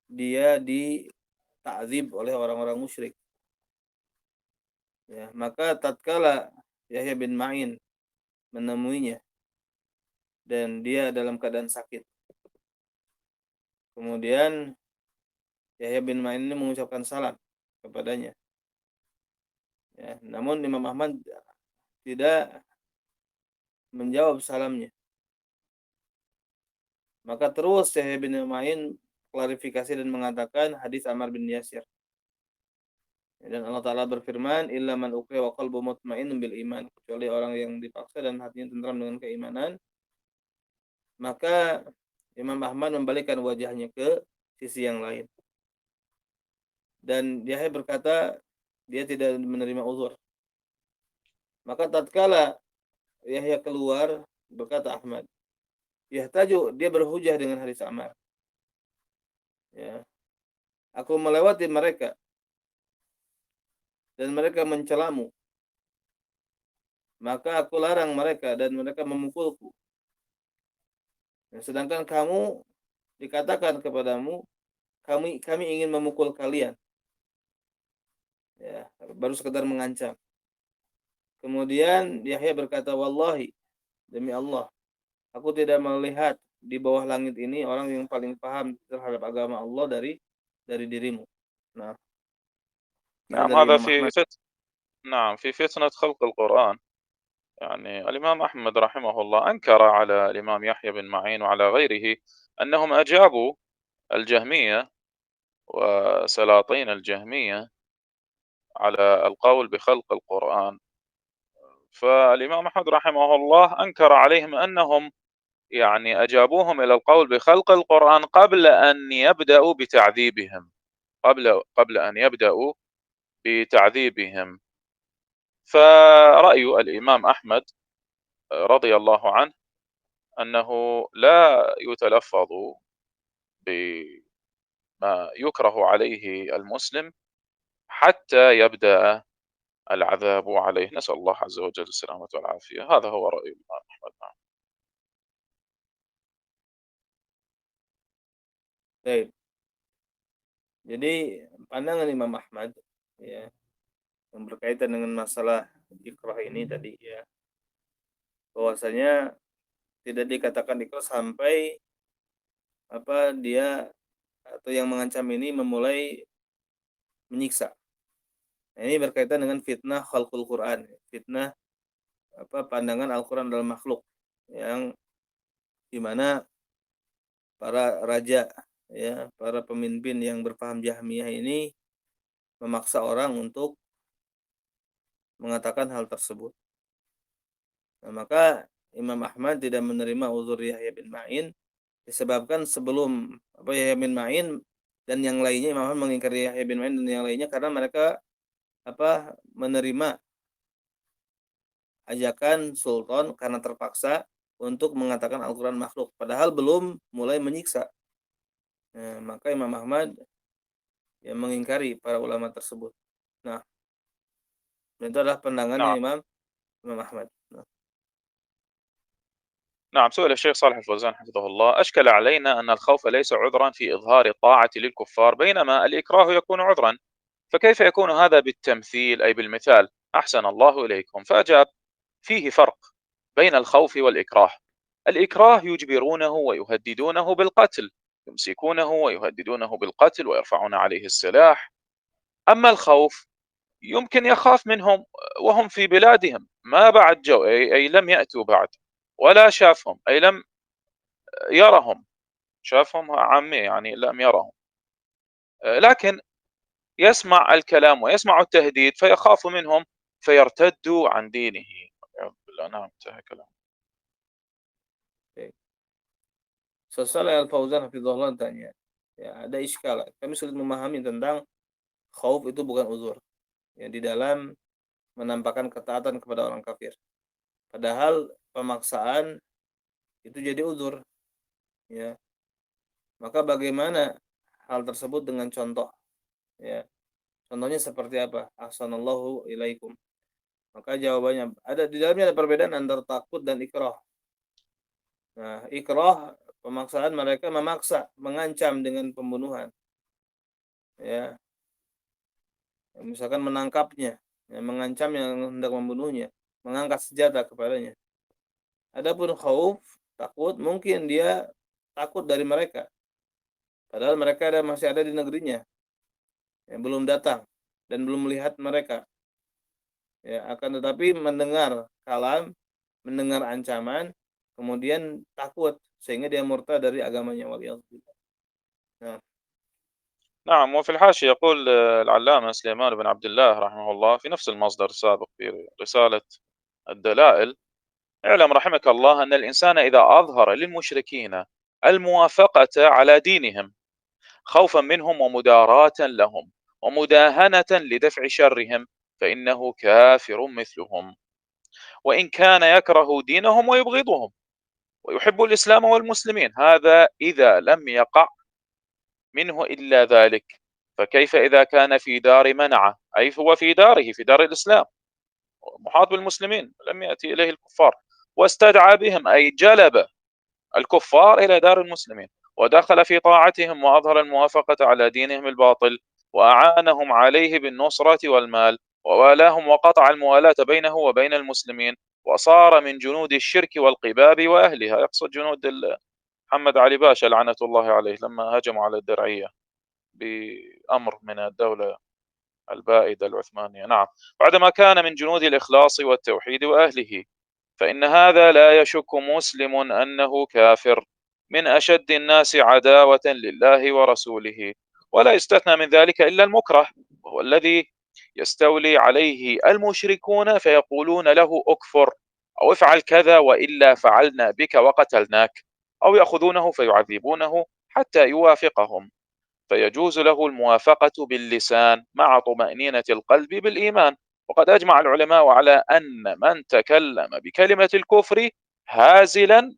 dia ditakzib oleh orang-orang musyrik. Ya, maka tatkala Yahya bin Ma'in menemuinya dan dia dalam keadaan sakit, kemudian Yahya bin Ma'in ini mengucapkan salam kepadanya. Ya, namun Imam Ahmad tidak menjawab salamnya. Maka terus Yahya bin Ma'in klarifikasi dan mengatakan hadis Ammar bin Yasir. Dan Allah Ta'ala berfirman, illa man ukriha wa qalbu mutmainnun bil iman, kecuali orang yang dipaksa dan hatinya tentram dengan keimanan. Maka Imam Ahmad membalikkan wajahnya ke sisi yang lain. Dan Yahya berkata dia tidak menerima uzur. Maka tatkala Yahya keluar, berkata Ahmad, yahtaju, dia berhujah dengan hadis Ammar. Ya. Aku melewati mereka dan mereka mencelamu. Maka aku larang mereka dan mereka memukulku. Sedangkan kamu, dikatakan kepadamu, kami ingin memukul kalian. Ya, baru sekedar mengancam. Kemudian Yahya berkata, wallahi, demi Allah, aku tidak melihat di bawah langit ini orang yang paling paham terhadap agama Allah dari dirimu. Nah, ini نعم. dari هذا Imam Ahmad. نعم، في فتنة خلق القرآن. يعني الإمام أحمد رحمه الله أنكر على الإمام يحيى بن معين وعلى غيره أنهم أجابوا الجهمية وسلاطين الجهمية على القول بخلق القرآن. فالإمام أحمد رحمه الله أنكر عليهم أنهم يعني أجابوهم إلى القول بخلق القرآن قبل أن يبدأوا بتعذيبهم، قبل أن يبدأوا بتعذيبهم. فرأي الإمام أحمد رضي الله عنه أنه لا يتلفظ بما يكره عليه المسلم حتى يبدأ العذاب عليه، نسأل الله عز وجل السلامة والعافية. هذا هو رأي الإمام أحمد. نعم. Baik. Jadi pandangan Imam Ahmad, ya, yang berkaitan dengan masalah ikrah ini tadi, ya, bahwasanya tidak dikatakan ikrah sampai dia atau yang mengancam ini memulai menyiksa. Nah, ini berkaitan dengan fitnah khalqul Quran, fitnah pandangan Al-Quran dalam makhluk, yang dimana para raja, ya, para pemimpin yang berpaham Jahmiyah ini memaksa orang untuk mengatakan hal tersebut. Nah, maka Imam Ahmad tidak menerima uzur Yahya bin Ma'in disebabkan sebelum Yahya bin Ma'in dan yang lainnya, Imam Ahmad mengingkari Yahya bin Ma'in dan yang lainnya karena mereka menerima ajakan sultan karena terpaksa untuk mengatakan Al-Quran makhluk, padahal belum mulai menyiksa. Nah, maka Imam Ahmad yang mengingkari para ulama tersebut. Nah, itu adalah pandangannya نعم. Imam Ahmad. Nah. نعم. سئل الشيخ صالح الفوزان حفظه الله: أشكل علينا أن الخوف ليس عذرا في إظهار الطاعة للكفار بينما الإكراه يكون عذرا، فكيف يكون هذا بالتمثيل أي بالمثال؟ أحسن الله إليكم. فأجاب: فيه فرق بين الخوف والإكراه. الإكراه يجبرونه ويهددونه بالقتل، يمسكونه ويهددونه بالقتل ويرفعون عليه السلاح. أما الخوف يمكن يخاف منهم وهم في بلادهم، ما بعد جو، أي لم يأتوا بعد، ولا شافهم، أي لم يرهم، شافهم عامي يعني لم يرهم، لكن يسمع الكلام ويسمع التهديد فيخاف منهم فيرتد عن دينه. نعم، انتهى كلام. Sesal Al-Fauzan hafizahullah tanya, ya, ada iskal, kami sulit memahami tentang khauf itu bukan uzur. Ya, di dalam menampakkan ketaatan kepada orang kafir. Padahal pemaksaan itu jadi uzur, ya. Maka bagaimana hal tersebut dengan contoh, ya. Contohnya seperti apa? Ahsanallahu ilaikum. Maka jawabannya ada di dalamnya ada perbedaan antara takut dan ikrah. Nah, ikrah pemaksaan mereka memaksa, mengancam dengan pembunuhan. Ya, misalkan menangkapnya, ya, mengancam yang hendak membunuhnya, mengangkat senjata kepadanya. Adapun khauf, takut, mungkin dia takut dari mereka. Padahal mereka masih ada di negerinya, yang belum datang dan belum melihat mereka. Ya, akan tetapi mendengar kalam, mendengar ancaman, kemudian takut sehingga dia murtad dari agamanya, waliyadzubillah. Nah, نعم. وفي الحاشية يقول العلامة سليمان بن عبد الله رحمه الله في نفس المصدر السابق في رسالة الدلائل: اعلم رحمك الله أن الإنسان إذا أظهر للمشركين الموافقة على دينهم خوفا منهم ومداراة لهم ومداهنة لدفع شرهم فإنه كافر مثلهم، وإن كان يكره دينهم ويبغضهم ويحب الإسلام والمسلمين، هذا إذا لم يقع منه إلا ذلك. فكيف إذا كان في دار منعه، أي هو في داره، في دار الإسلام محاط بالمسلمين، لم يأتي إليه الكفار واستدعى بهم، أي جلب الكفار إلى دار المسلمين ودخل في طاعتهم وأظهر الموافقة على دينهم الباطل وأعانهم عليه بالنصرة والمال ووالاهم وقطع الموالاة بينه وبين المسلمين وصار من جنود الشرك والقباب وأهلها. يقصد جنود محمد علي باشا لعنة الله عليه لما هجموا على الدرعية بأمر من الدولة البائدة العثمانية. نعم. بعدما كان من جنود الإخلاص والتوحيد وأهله، فإن هذا لا يشك مسلم أنه كافر من أشد الناس عداوة لله ورسوله، ولا يستثنى من ذلك إلا المكره، وهو الذي يستولي عليه المشركون فيقولون له أكفر أو افعل كذا وإلا فعلنا بك وقتلناك، أو يأخذونه فيعذبونه حتى يوافقهم، فيجوز له الموافقة باللسان مع طمأنينة القلب بالإيمان. وقد أجمع العلماء على أن من تكلم بكلمة الكفر هازلا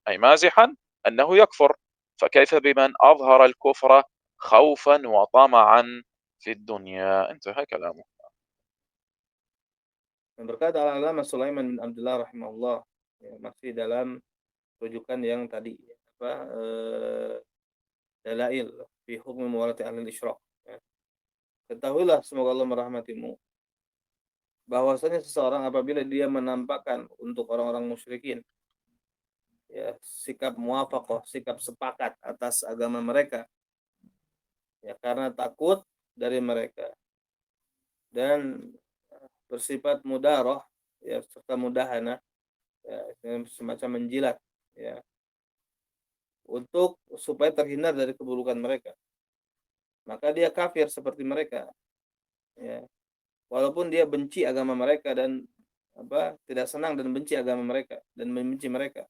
أي مازحا أنه يكفر، فكيف بمن أظهر الكفر خوفا وطمعا في الدنيا. انتهى كلامه. berkata Al-Allamah Sulaiman bin Abdullah rahimahullah, ya, masih dalam rujukan yang tadi, apa, dalail fi hukmi muwalati ahli isyraq. Ya. Ketahuilah semoga Allah merahmatimu bahwasanya seseorang apabila dia menampakkan untuk orang-orang musyrikin, ya, sikap muwafaqah, sikap sepakat atas agama mereka, ya, karena takut dari mereka dan bersifat mudarah, ya, serta mudahana, ya, semacam menjilat, ya, untuk supaya terhindar dari keburukan mereka, maka dia kafir seperti mereka, ya, walaupun dia benci agama mereka dan tidak senang dan benci agama mereka dan membenci mereka,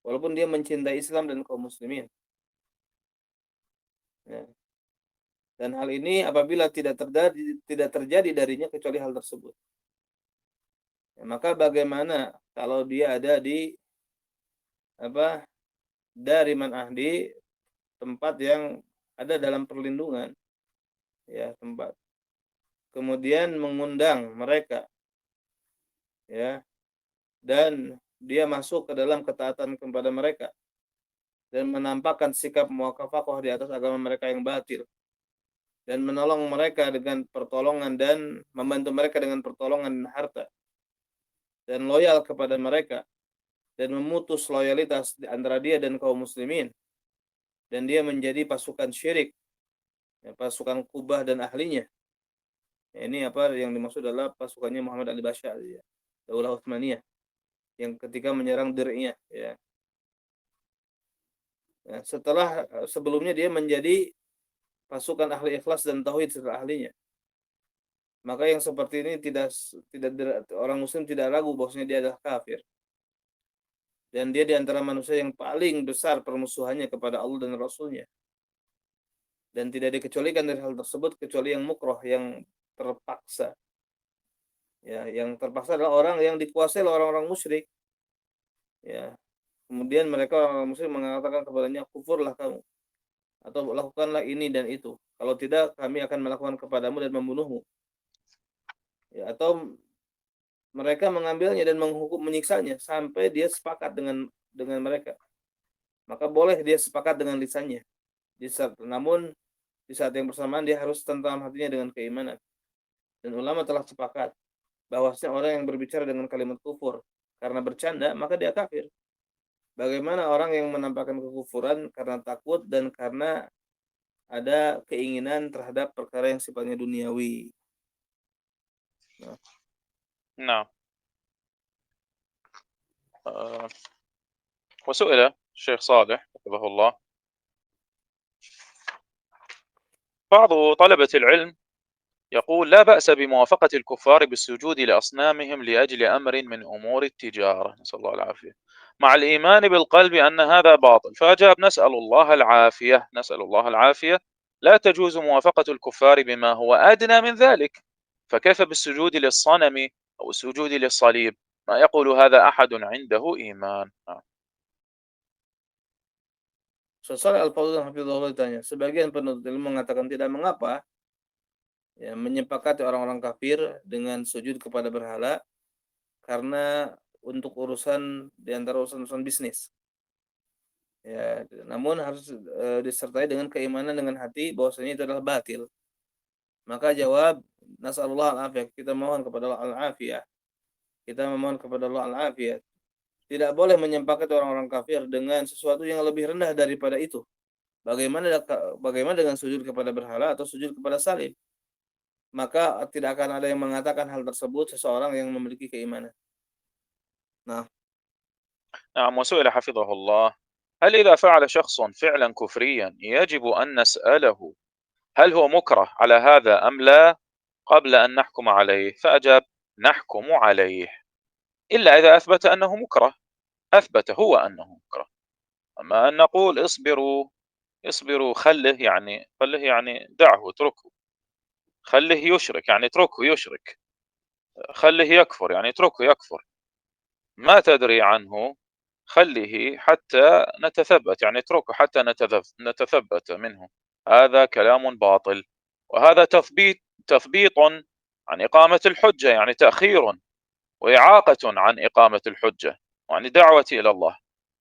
walaupun dia mencintai Islam dan kaum muslimin, ya. Dan hal ini apabila tidak terjadi darinya kecuali hal tersebut, ya, maka bagaimana kalau dia ada di dari man'ah, di tempat yang ada dalam perlindungan, ya, tempat, kemudian mengundang mereka, ya, dan dia masuk ke dalam ketaatan kepada mereka dan menampakkan sikap muwafaqah di atas agama mereka yang batil dan menolong mereka dengan pertolongan dan membantu mereka dengan pertolongan dan harta dan loyal kepada mereka dan memutus loyalitas di antara dia dan kaum muslimin dan dia menjadi pasukan syirik, ya, pasukan Kubah dan ahlinya. Ya, ini yang dimaksud adalah pasukannya Muhammad Ali Basha, ya, Daulah Utsmaniyah yang ketika menyerang Dir'iyah, ya. Ya, setelah sebelumnya dia menjadi pasukan ahli ikhlas dan tauhid serta ahlinya. Maka yang seperti ini tidak orang muslim tidak ragu bahwasanya dia adalah kafir. Dan dia di antara manusia yang paling besar permusuhannya kepada Allah dan Rasulnya. dan tidak dikecualikan dari hal tersebut kecuali yang mukrah, yang terpaksa. Ya, yang terpaksa adalah orang yang dikuasai oleh orang-orang musyrik. Ya, kemudian mereka orang musyrik mengatakan kepadanya, kufurlah kamu atau lakukanlah ini dan itu. Kalau tidak, kami akan melakukan kepadamu dan membunuhmu. Ya, atau mereka mengambilnya dan menyiksanya sampai dia sepakat dengan mereka. Maka boleh dia sepakat dengan lisannya. Namun di saat yang bersamaan dia harus tentram hatinya dengan keimanan. Dan ulama telah sepakat bahwasanya orang yang berbicara dengan kalimat kufur karena bercanda, maka dia kafir. Bagaimana orang yang menampakkan kekufuran karena takut dan karena ada keinginan terhadap perkara yang sifatnya duniawi. نعم. وسئل الشيخ صالح حفظه الله بعض طلبة العلم يقول لا بأس بموافقة الكفار بالسجود لأصنامهم لأجل أمر من أمور التجارة، نسأل الله العافية، مع الإيمان بالقلب أن هذا باطل. فأجاب: نسأل الله العافية، نسأل الله العافية، لا تجوز موافقة الكفار بما هو أدنى من ذلك، فكيف بالسجود للصنم أو السجود للصليب؟ ما يقول هذا أحد عنده إيمان. Sesuai Al-Fauzan hafizahullah ditanya, sebagian penuntut ilmu mengatakan tidak mengapa ya, menyepakati orang-orang kafir dengan sujud kepada berhala karena untuk urusan di antara urusan bisnis. Ya, namun harus disertai dengan keimanan dengan hati bahwasanya itu adalah batil. Maka jawab, nasallallahu al-afiyah, kita mohon kepada Allah al-afiyah. Kita memohon kepada Allah al-afiyah. Tidak boleh menyepakati orang-orang kafir dengan sesuatu yang lebih rendah daripada itu. Bagaimana dengan sujud kepada berhala atau sujud kepada salib? Maka tidak akan ada yang mengatakan hal tersebut seseorang yang memiliki keimanan. Nah, نعم. وسئل حفظه الله: هل إذا فعل شخص فعلا كفريا يجب أن نسأله هل هو مكره على هذا أم لا قبل أن نحكم عليه؟ فأجاب: نحكم عليه إلا إذا أثبت أنه مكره، أثبت هو أنه مكره. أما أن نقول اصبروا خله يعني دعه، اتركه، خله يشرك يعني اتركه يشرك، خله يكفر يعني اتركه يكفر، ما تدري عنه خله حتى نتثبت، يعني اتركه حتى نتثبت منه. هذا كلام باطل، وهذا تثبيط عن إقامة الحجة، يعني تأخير وإعاقة عن إقامة الحجة، يعني دعوة إلى الله.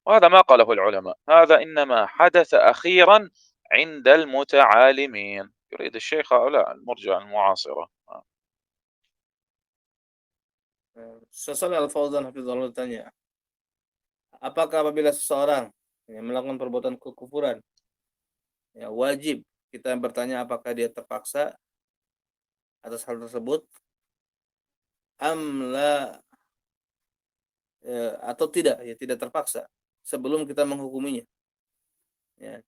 وهذا ما قاله العلماء، هذا إنما حدث أخيرا عند المتعالمين. يريد الشيخ هؤلاء المرجع المعاصرة. sesuai Al-Fauzan hafizahullah tanya, apakah apabila seseorang melakukan perbuatan kekufuran, ya wajib kita bertanya apakah dia terpaksa atas hal tersebut, amla atau tidak, ya tidak terpaksa sebelum kita menghukuminya. Ya.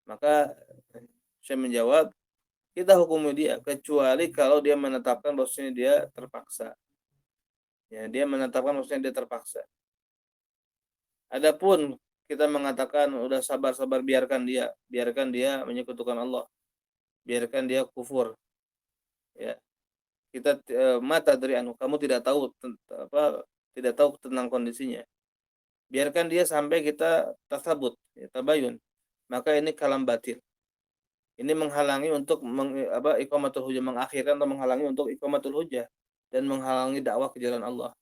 Maka saya menjawab, kita hukumi dia kecuali kalau dia menetapkan bahwasanya dia terpaksa. Ya, dia menetapkan bahwasanya dia terpaksa. Adapun kita mengatakan udah sabar-sabar, biarkan dia menyekutukan Allah, biarkan dia kufur. Ya, kita mata dari kamu tidak tahu tentang kondisinya. Biarkan dia sampai kita tasabut, ya, tabayun. Maka ini kalam batil. Ini menghalangi untuk iqamatul hujjah, mengakhirkan atau menghalangi untuk iqamatul hujjah dan menghalangi dakwah ke jalan Allah.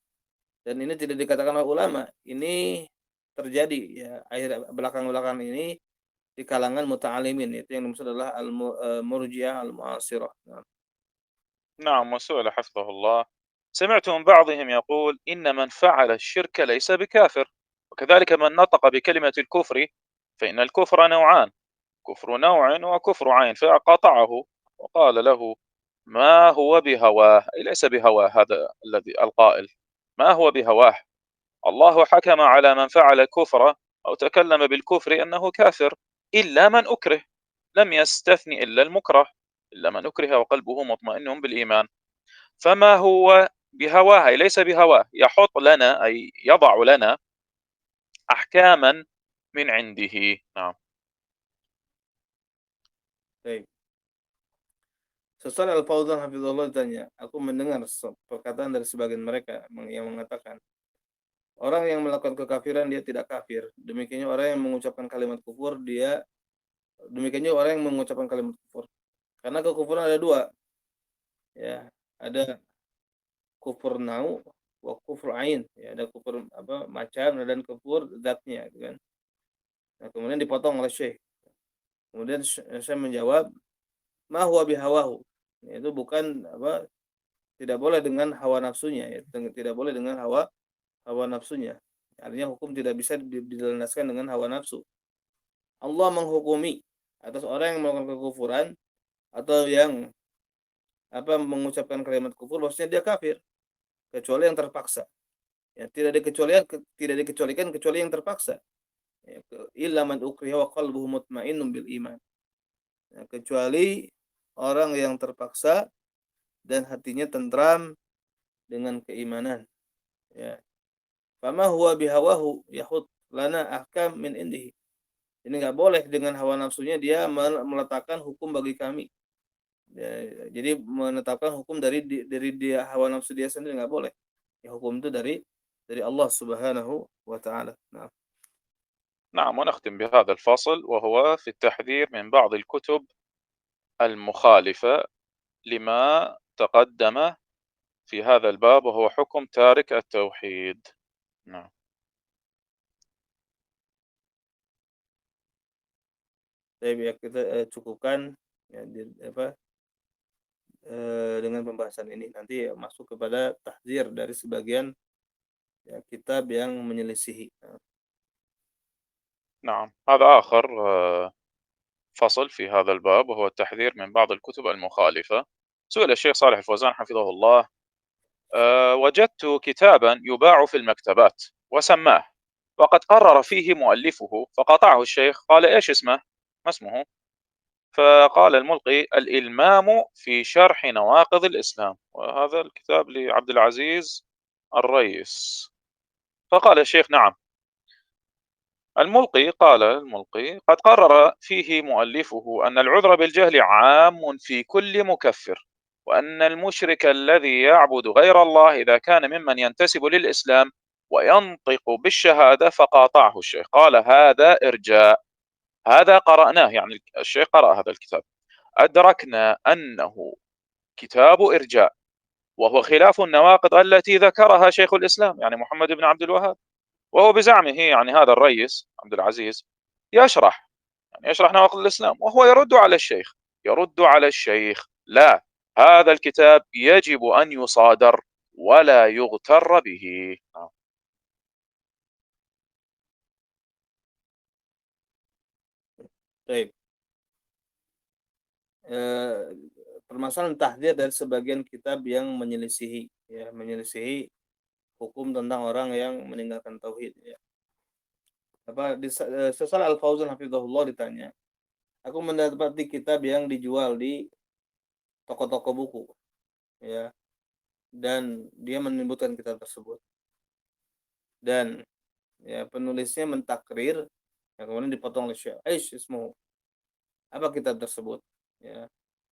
Dan ini tidak dikatakan oleh ulama, ini terjadi ya akhir belakang-belakang ini di kalangan muta'alimin, itu yang dimaksud adalah al-murji'ah al-mu'asirah. نعم. وسئل حفظه الله: سمعت من بعضهم يقول إن من فعل الشرك ليس بكافر، وكذلك من نطق بكلمة الكفر، فإن الكفر نوعان، كفر نوع وكفر عين، فقاطعه وقال له: ما هو بهواه، أي ليس بهواه هذا الذي القائل، ما هو بهواه، الله حكم على من فعل الكفر أو تكلم بالكفر أنه كافر إلا من أكره، لم يستثني إلا المكره، إلا من أكره وقلبه مطمئن بالإيمان. فما هو بهواه أي ليس بهواه، يحط لنا أي يضع لنا أحكاما من عنده. نعم. Baik. Sesuai Al-Fauzan hafizahullah ditanya, aku mendengar perkataan dari sebagian mereka yang mengatakan, orang yang melakukan kekafiran dia tidak kafir. Demikiannya orang yang mengucapkan kalimat kufur demikiannya orang yang mengucapkan kalimat kufur. Karena kekufuran ada dua, ya. Ada kufur nau wa kufur ain, ya. Ada kufur macam dan kufur zatnya, gitu kan. Nah, kemudian dipotong oleh Syekh. Kemudian saya menjawab, ma huwa bihawahu. Itu bukan tidak boleh dengan hawa nafsunya, ya. Tidak boleh dengan hawa nafsunya. Artinya hukum tidak bisa dilandaskan dengan hawa nafsu. Allah menghukumi atas orang yang melakukan kekufuran atau yang mengucapkan kalimat kufur, maksudnya dia kafir kecuali yang terpaksa. Ya, tidak dikecualikan kecuali yang terpaksa. Ya, illa man ukriha wa qalbuhu mutmainnun bil iman. Ya, kecuali orang yang terpaksa dan hatinya tentram dengan keimanan. Ya. Fama huwa bihawahu yahud lana ahkam min indihi. Ini nggak boleh dengan hawa nafsunya dia meletakkan hukum bagi kami. Ya, jadi menetapkan hukum dari dia hawa nafsu dia sendiri nggak boleh. Ya, hukum itu dari Allah Subhanahu wa taala. Nah. نعم، ونختم بهذا الفصل وهو في التحذير من بعض الكتب المخالفة لما تقدم في هذا الباب وهو حكم تارك التوحيد. نعم. Ya kita cukupkan ya, dengan pembahasan ini. Nanti masuk kepada tahdzir dari sebagian ya, kitab yang menyelisihi. نعم، هذا آخر فصل في هذا الباب وهو التحذير من بعض الكتب المخالفة. سئل الشيخ صالح الفوزان حفظه الله: وجدت كتابا يباع في المكتبات وسماه، وقد قرر فيه مؤلفه، فقاطعه الشيخ قال: إيش اسمه؟ ما اسمه؟ فقال الملقي: الإلمام في شرح نواقض الإسلام، وهذا الكتاب لعبد العزيز الريس. فقال الشيخ: نعم. قال الملقي: قد قرر فيه مؤلفه أن العذر بالجهل عام في كل مكفر، وأن المشرك الذي يعبد غير الله إذا كان ممن ينتسب للإسلام وينطق بالشهادة. فقاطعه الشيخ قال: هذا إرجاء. هذا قرأناه، يعني الشيخ قرأ هذا الكتاب، أدركنا أنه كتاب إرجاء، وهو خلاف النواقض التي ذكرها شيخ الإسلام يعني محمد بن عبد الوهاب، وهو بزعمه يعني هذا الرئيس عبد العزيز يشرح نواقض الإسلام، وهو يرد على الشيخ: لا، هذا الكتاب يجب أن يصادر ولا يغتر به. Baik. Permasalahan tahdzir dari sebagian kitab yang menyelisihi hukum tentang orang yang meninggalkan tauhid, ya. Sesuai Al-Fauzan hafizahullah ditanya, aku mendapati kitab yang dijual di toko-toko buku, ya, dan dia menyebutkan kitab tersebut, dan ya penulisnya mentakrir, ya, kemudian dipotong oleh Syekh, ismu, apa kitab tersebut, ya.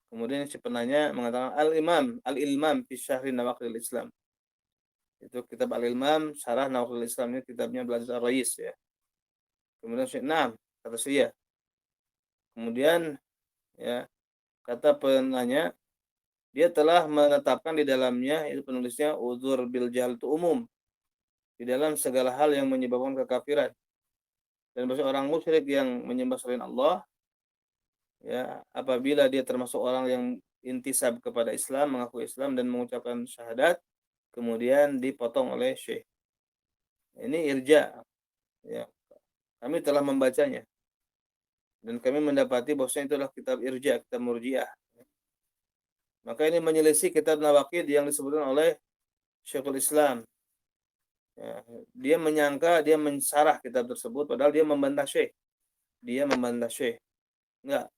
Kemudian si penanya mengatakan Al-Ilmam fi Syahri Nawaqidil Islam. Itu kitab Al-Ilmam Syarah Nawaqidil Islam, ini kitabnya Abdul Rais, ya. Kemudian Syekh, "Na'am," kata saya. Kemudian ya kata penanya, dia telah menetapkan di dalamnya, itu penulisnya, uzur bil jahl itu umum di dalam segala hal yang menyebabkan kekafiran. Dan bagi orang musyrik yang menyembah selain Allah, ya, apabila dia termasuk orang yang intisab kepada Islam, mengaku Islam dan mengucapkan syahadat, kemudian dipotong oleh Syekh. Ini irja, ya. Kami telah membacanya dan kami mendapati bahwasanya itu adalah kitab irja, kitab murjiah. Maka ini menyelisih kitab Nawaqid yang disebutkan oleh Syekhul Islam. Ya, dia menyangka, dia mensarah kitab tersebut, padahal dia membantah Syekh. Enggak.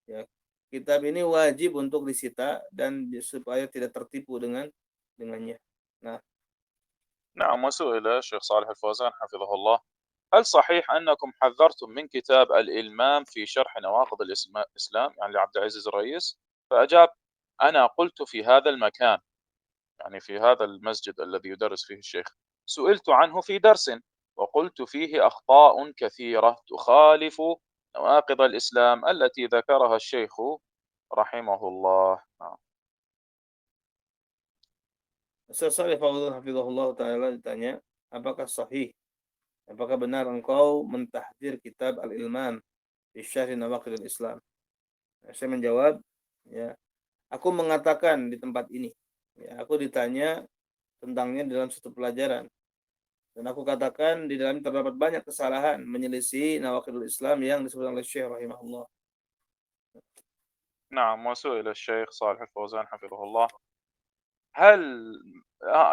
Ya, kitab ini wajib untuk disita dan supaya tidak tertipu dengannya. Nah, نعم. وسئل الشيخ صالح الفوزان حفظه الله: هل صحيح أنكم حذرتم من كتاب الإلمام في شرح نواقض الإسلام يعني لعبد العزيز الرئيس؟ فأجاب: أنا قلت في هذا المكان، يعني في هذا المسجد الذي يدرس فيه الشيخ، سئلت عنه في درس وقلت فيه أخطاء كثيرة تخالف نواقض الإسلام التي ذكرها الشيخ رحمه الله. Ustaz Saleh Fauzan Hafizahullah Ta'ala ditanya, apakah sahih, apakah benar engkau mentahdir kitab Al-Ilman di Syarh Nawaqidil Islam? Saya menjawab, ya, aku mengatakan di tempat ini, ya, aku ditanya tentangnya dalam satu pelajaran, dan aku katakan di dalam terdapat banyak kesalahan menyelisih Nawaqidil Islam yang disebut oleh Syekh rahimahullah. نعم، وسئل الشيخ صالح الفوزان حفظه الله: هل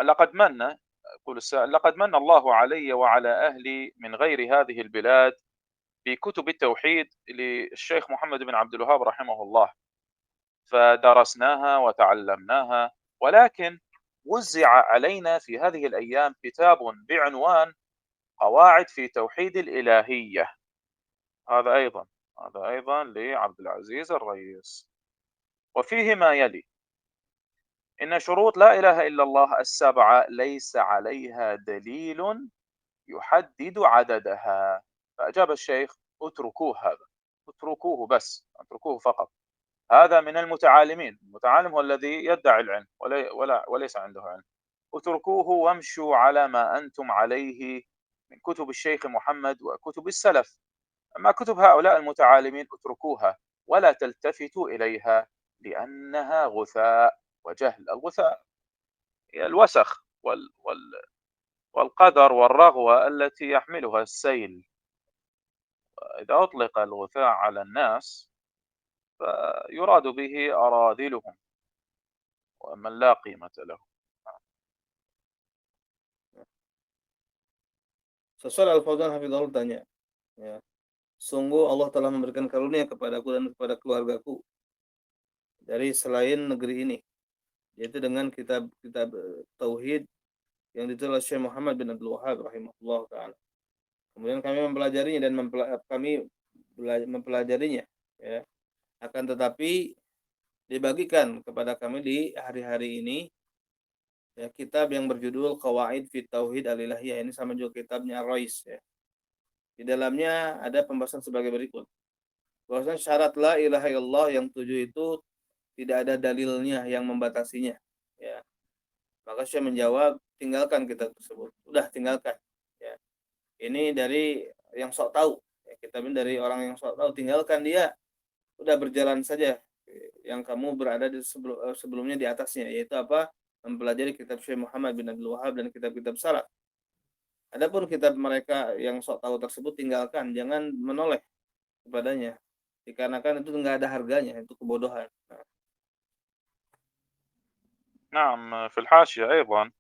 لقد من يقول السائل: لقد من الله علي وعلى أهلي من غير هذه البلاد بكتب التوحيد للشيخ محمد بن عبد الوهاب رحمه الله، فدرسناها وتعلمناها، ولكن وزع علينا في هذه الأيام كتاب بعنوان قواعد في توحيد الإلهية، هذا أيضا لعبد العزيز الرئيس، وفيه ما يلي: إن شروط لا إله إلا الله السبعة ليس عليها دليل يحدد عددها. فأجاب الشيخ: اتركوه، هذا اتركوه بس، اتركوه فقط، هذا من المتعالمين، المتعالم هو الذي يدعي العلم وليس عنده علم، اتركوه وامشوا على ما أنتم عليه من كتب الشيخ محمد وكتب السلف، أما كتب هؤلاء المتعالمين اتركوها ولا تلتفتوا إليها لأنها غثاء وجهل. الغثاء هي الوسخ والقدر والرغوة التي يحملها السيل، إذا أطلق الغثاء على الناس فيراد به أراذلهم ومن لا قيمة له. Sesuai Al-Fauzan Hafizahullah tanya, ya, sungguh Allah telah memberikan karunia kepadaku dan kepada keluargaku dari selain negeri ini, yaitu dengan kitab-kitab tauhid yang ditulis Syekh Muhammad bin Abdul Wahhab rahimahullah taala. Kemudian kami mempelajarinya dan mempelajarinya, ya. Akan tetapi dibagikan kepada kami di hari-hari ini, ya, kitab yang berjudul Qawaid fi Tauhid Al-Ilahiyah, ini sama juga kitabnya Ar-Rais, ya. Di dalamnya ada pembahasan sebagai berikut. Bahwasanya syarat la ilaha illallah yang 7 itu tidak ada dalilnya yang membatasinya, ya. Maka saya menjawab, tinggalkan kitab tersebut. Udah tinggalkan, ya. Ini dari yang sok tahu, ya, kitab ini dari orang yang sok tahu, tinggalkan dia. Udah berjalan saja yang kamu berada di sebelumnya di atasnya, yaitu apa? Mempelajari kitab Syekh Muhammad bin Abdul Wahhab dan kitab-kitab salaf. Adapun kitab mereka yang sok tahu tersebut tinggalkan, jangan menoleh kepadanya. Dikarenakan itu enggak ada harganya, itu kebodohan. نعم، في الحاشية أيضا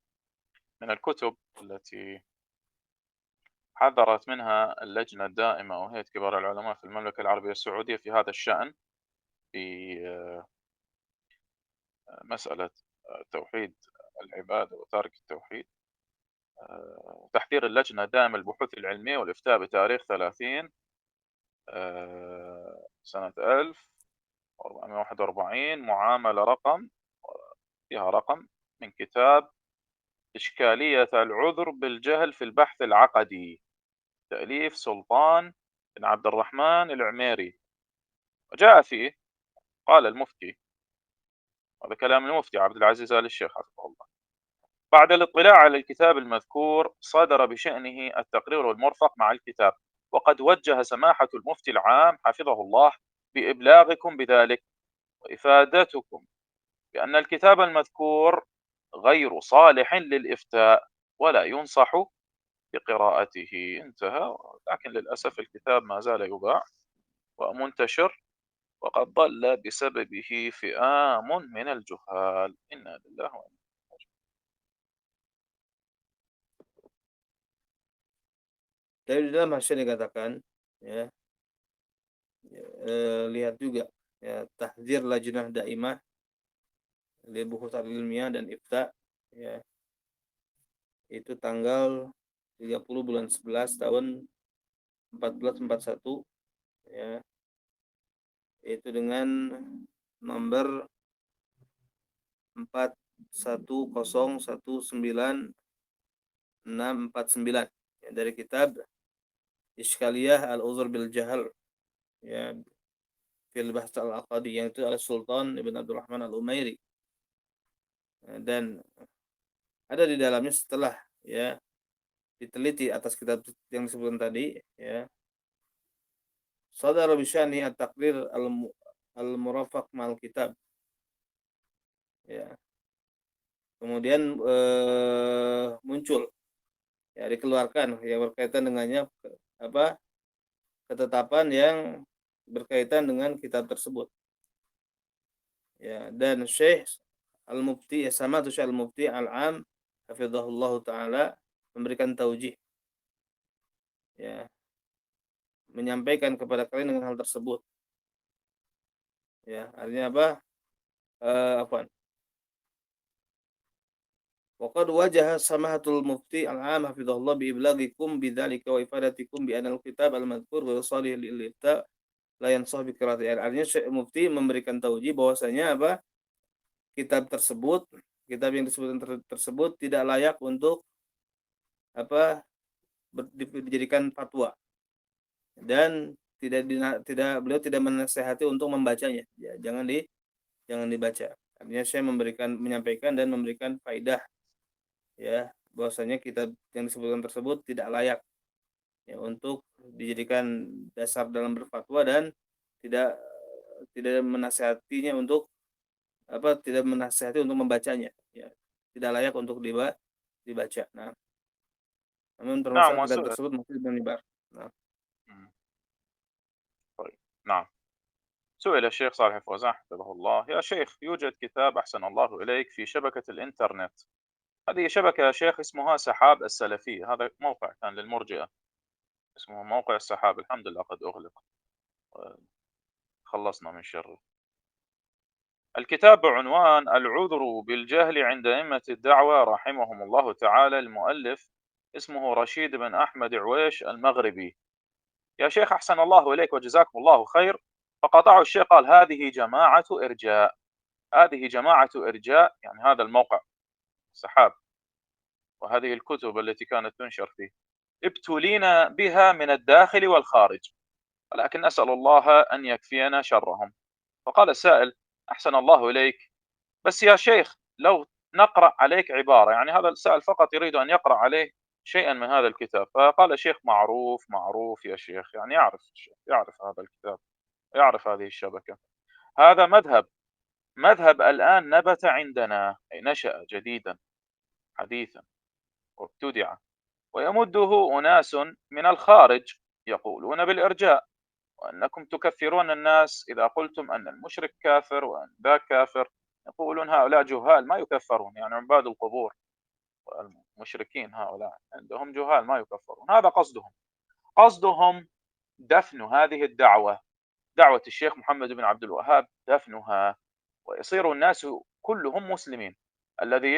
من الكتب التي حذرت منها اللجنة الدائمة وهيئة كبار العلماء في المملكة العربية السعودية في هذا الشأن، في مسألة توحيد العبادة وترك التوحيد، تحذير اللجنة الدائمة للبحوث العلمية والإفتاء بتاريخ 30 سنة 1441، معاملة رقم فيها رقم من كتاب إشكالية العذر بالجهل في البحث العقدي، تأليف سلطان بن عبد الرحمن العميري. وجاء فيه قال المفتي، هذا كلام المفتي عبد العزيز آل الشيخ حفظه الله: بعد الاطلاع على الكتاب المذكور صدر بشأنه التقرير المرفق مع الكتاب، وقد وجه سماحة المفتي العام حفظه الله بإبلاغكم بذلك وإفادتكم بأن الكتاب المذكور غير صالح للإفتاء ولا ينصح بقراءته. انتهى. لكن للأسف الكتاب ما زال يباع ومنتشر، وقد ضل بسببه فئام من الجهال. إنا لله وإنا Dari dalam hasil dikatakan, ya, lihat juga, ya, tahdzir lajnah daimah li buhut ilmiah dan ifta, ya, itu tanggal 30 bulan 11 tahun 1441 ya, yaitu dengan nomor 41019649 ya, dari kitab Iskaliyah Al-Uzur bil Jahal ya, fil Bahts Al-Aqadi, yang itu Al-Sultan Ibn Abdurrahman Al-Umairi. Dan ada di dalamnya setelah ya diteliti atas kitab yang disebutkan tadi ya, sadara bisyani at-taqrir al-murafaq mal kitab ya. Kemudian muncul ya, dikeluarkan yang berkaitan dengannya apa, ketetapan yang berkaitan dengan kitab tersebut ya. Dan Syekh Al-Mufti ya, sama tuh Syekh Al-Mufti Al-Am hafizahullah taala memberikan taujih ya, menyampaikan kepada kalian dengan hal tersebut ya. Artinya apa? Afwan. Waqad wajaha samahatul mufti al-am hafizahullah bi iblaghikum bidzalika wa ifadatikum bi anal kitab al-madhkur wa salih lil ibta la yansah bi qiraati. Artinya Syekh Mufti memberikan taujih bahwasanya apa? Kitab tersebut, kitab yang disebutkan tersebut tidak layak untuk apa? Dijadikan fatwa. Dan beliau tidak menasihati untuk membacanya. Ya, jangan dibaca. Artinya saya menyampaikan dan memberikan faidah ya, bahwasanya kitab yang disebutkan tersebut tidak layak ya untuk dijadikan dasar dalam berfatwa, dan tidak menasihatinya untuk apa, tidak menasihati untuk membacanya ya, tidak layak untuk dibaca. Nah, namun نعم. termasuk kitab وسئل tersebut masih menyebar. Nah, طيب. نعم. سئل الشيخ صالح الفوزان حفظه الله: يا شيخ، يوجد كتاب أحسن الله إليك في شبكة الإنترنت. هذه شبكة يا شيخ اسمها سحاب السلفية. هذا موقع كان للمرجئة اسمه موقع السحاب، الحمد لله قد أغلق، خلصنا من شره. الكتاب بعنوان العذر بالجهل عند أئمة الدعوة رحمهم الله تعالى. المؤلف اسمه رشيد بن أحمد عويش المغربي. يا شيخ أحسن الله إليك وجزاكم الله خير، فقطعه الشيخ قال: هذه جماعة إرجاء، هذه جماعة إرجاء، يعني هذا الموقع سحاب وهذه الكتب التي كانت تنشر فيه ابتلينا بها من الداخل والخارج، ولكن نسأل الله أن يكفينا شرهم. فقال السائل: أحسن الله إليك، بس يا شيخ لو نقرأ عليك عبارة، يعني هذا السائل فقط يريد أن يقرأ عليه شيئا من هذا الكتاب. فقال الشيخ: معروف معروف يا شيخ، يعني يعرف الشيخ، يعرف هذا الكتاب، يعرف هذه الشبكة. هذا مذهب الآن نبت عندنا، أي نشأ جديدا حديثا وابتدع، ويمده أناس من الخارج يقولون بالإرجاء، وأنكم تكفرون الناس إذا قلتم أن المشرك كافر وأن ذاك كافر. يقولون هؤلاء جهال ما يكفرون، يعني عباد القبور والمشركين هؤلاء عندهم جهال ما يكفرون. هذا قصدهم دفن هذه الدعوة، دعوة الشيخ محمد بن عبد الوهاب، دفنها ويصير الناس كلهم مسلمين. الذي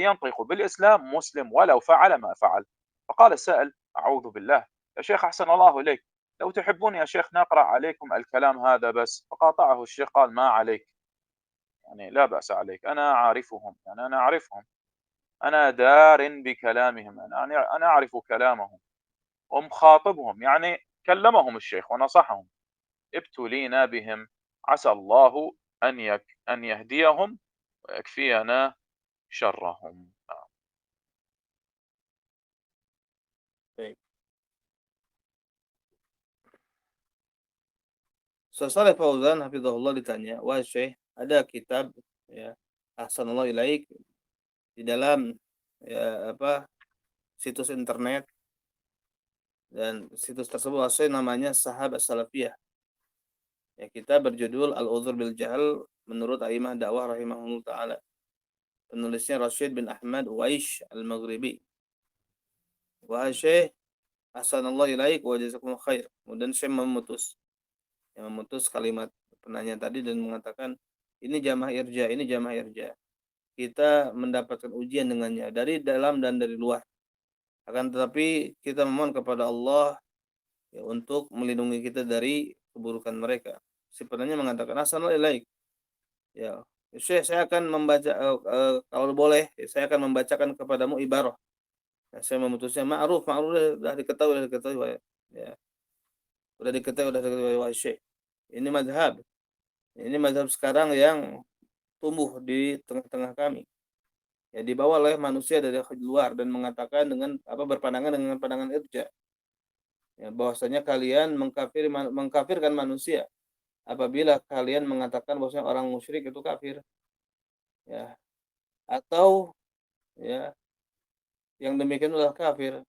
ينطق بالإسلام مسلم ولو فعل ما فعل. فقال السائل: أعوذ بالله، يا شيخ أحسن الله إليك، لو تحبون يا شيخ نقرأ عليكم الكلام هذا بس. فقاطعه الشيخ قال: ما عليك، يعني لا بأس عليك، أنا عارفهم، يعني أنا أعرفهم، أنا دار بكلامهم، أنا أعرف كلامهم ومخاطبهم، يعني كلمهم الشيخ ونصحهم. ابتلينا بهم، عسى الله أن يهديهم ويكفينا شرهم. baik. Saleh Fauzan hafizahullah ditanya, "Wah Syekh, ada kitab ya, Ahsanallahu ilaik, di dalam ya apa, situs internet, dan situs tersebut asli namanya Sahab As-Salafiyah. Ya, kita berjudul Al-Udhur bil Jahl menurut Aimah Dakwah rahimahullah taala. Penulisnya Rashid bin Ahmad Uwaish Al-Maghribi. Wahai Syekh, Ahsanallahu ilaik wa jazakumullah khair." Kemudian Syekh memutus kalimat penanya tadi dan mengatakan, ini jamaah irja, ini jamaah irja. Kita mendapatkan ujian dengannya dari dalam dan dari luar. Akan tetapi kita memohon kepada Allah ya untuk melindungi kita dari keburukan mereka. Si penanya mengatakan, "Assalamualaikum." Ya, Syekh, saya akan membaca kalau boleh saya akan membacakan kepadamu ibarah. Ya, saya memutusnya ma'ruf, ma'ruf udah diketahui ya, udah diketahui wahai Syekh. Ini mazhab. Ini mazhab sekarang yang tumbuh di tengah-tengah kami. Ya, dibawa oleh manusia dari luar dan mengatakan dengan berpandangan dengan pandangan irja. Ya, bahwasanya kalian mengkafirkan manusia apabila kalian mengatakan bahwasanya orang musyrik itu kafir. Ya, atau ya yang demikian adalah kafir.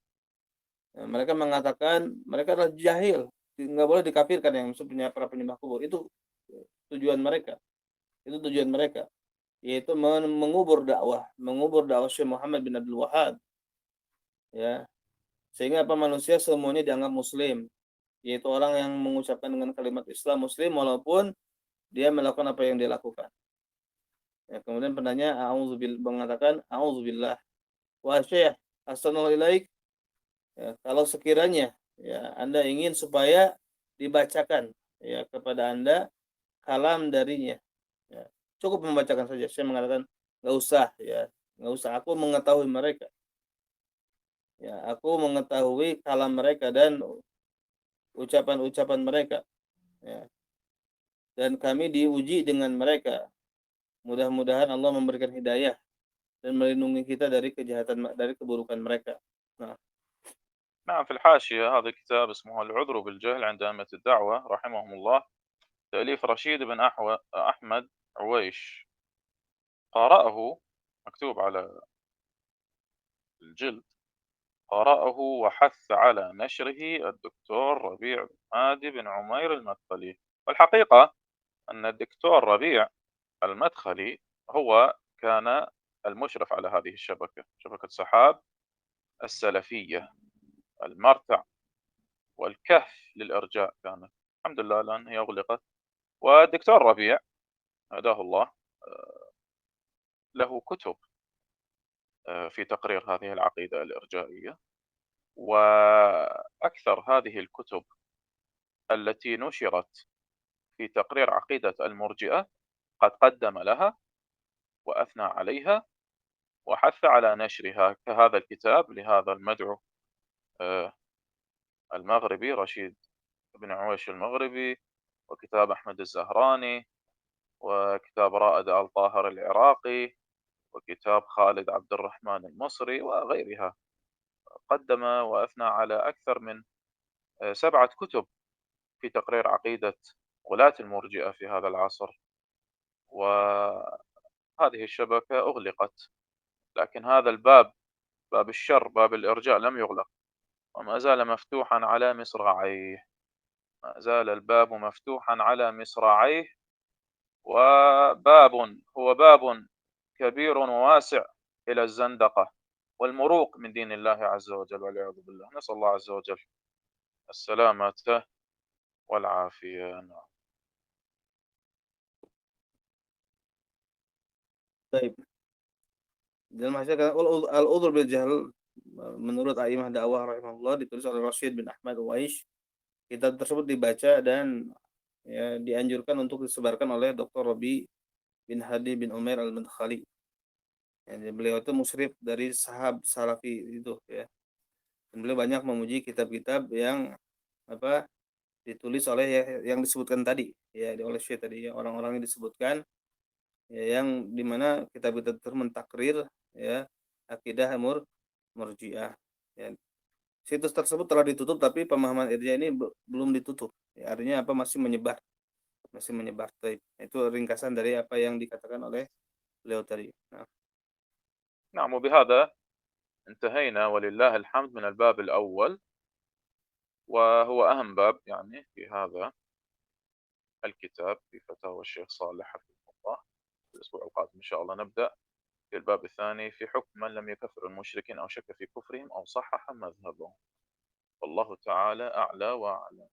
Ya, mereka mengatakan mereka adalah jahil, nggak boleh dikafirkan yang maksudnya para penyembah kubur. Itu tujuan mereka. Itu tujuan mereka, yaitu mengubur dakwah Syekh Muhammad bin Abdul Wahhab, ya. Sehingga manusia semuanya dianggap muslim, yaitu orang yang mengucapkan dengan kalimat Islam muslim walaupun dia melakukan apa yang dia lakukan. Ya, kemudian penanya mengatakan auzubillah. Wah Syekh, assalamualaikum. Ya, kalau sekiranya ya Anda ingin supaya dibacakan ya kepada Anda kalam darinya, ya, cukup membacakan saja. Saya mengatakan nggak usah ya, nggak usah. Aku mengetahui mereka. Ya, aku mengetahui kalam mereka dan ucapan-ucapan mereka. Ya, dan kami diuji dengan mereka. Mudah-mudahan Allah memberikan hidayah dan melindungi kita dari kejahatan, dari keburukan mereka. Nah, نعم، في الحاشية هذا كتاب اسمه العذر بالجهل عند أئمة الدعوة رحمهم الله، تأليف رشيد بن أحمد عويش. قرأه، مكتوب على الجلد، قرأه وحث على نشره الدكتور ربيع بن هادي بن عمير المدخلي. والحقيقة أن الدكتور ربيع المدخلي هو كان المشرف على هذه الشبكة، شبكة سحاب السلفية، المرتع والكهف للإرجاء كانت. الحمد لله الآن هي أغلقت. والدكتور ربيع هداه الله له كتب في تقرير هذه العقيدة الإرجائية، وأكثر هذه الكتب التي نشرت في تقرير عقيدة المرجئة قد قدم لها وأثنى عليها وحث على نشرها، كهذا الكتاب لهذا المدعو المغربي رشيد بن عويش المغربي، وكتاب أحمد الزهراني، وكتاب رائد آل طاهر العراقي، وكتاب خالد عبد الرحمن المصري وغيرها. قدم وأثنى على أكثر من 7 كتب في تقرير عقيدة غلاة المرجئة في هذا العصر، وهذه الشبكة أغلقت، لكن هذا الباب، باب الشر، باب الإرجاء لم يغلق، وما زال مفتوحا على مصراعيه، ما زال الباب مفتوحا على مصراعيه، وباب هو باب كبير وواسع إلى الزندقة والمروق من دين الله عز وجل والعياذ بالله. نسأل الله عز وجل السلامة والعافية. baik. Dalam hasil al-udhur bil jahl menurut A'immah dakwah rahimahullah ditulis oleh Rashid bin Ahmad Uwais. Kitab tersebut dibaca dan ya dianjurkan untuk disebarkan oleh Dr. Rabi bin Hadi bin Umair al-Madkhali. Ya, beliau itu musyrif dari sahab salafi itu ya. Dan beliau banyak memuji kitab-kitab yang ditulis oleh yang disebutkan tadi ya oleh Syekh tadi ya, orang-orang yang disebutkan ya, yang dimana kitab-kitab tersebut mentakrir ya akidah murjiah ya. Situs tersebut telah ditutup tapi pemahaman irja ini belum ditutup ya, artinya masih menyebar. Itu ringkasan dari apa yang dikatakan oleh beliau tadi. Nah, نعم، وبهذا انتهينا ولله الحمد من الباب الأول، وهو أهم باب يعني في هذا الكتاب في فتاوى الشيخ صالح حفظه الله. الأسبوع القادم إن شاء الله نبدأ في الباب الثاني في حكم من لم يكفر المشركين أو شك في كفرهم أو صحح مذهبهم. والله تعالى أعلى وأعلم.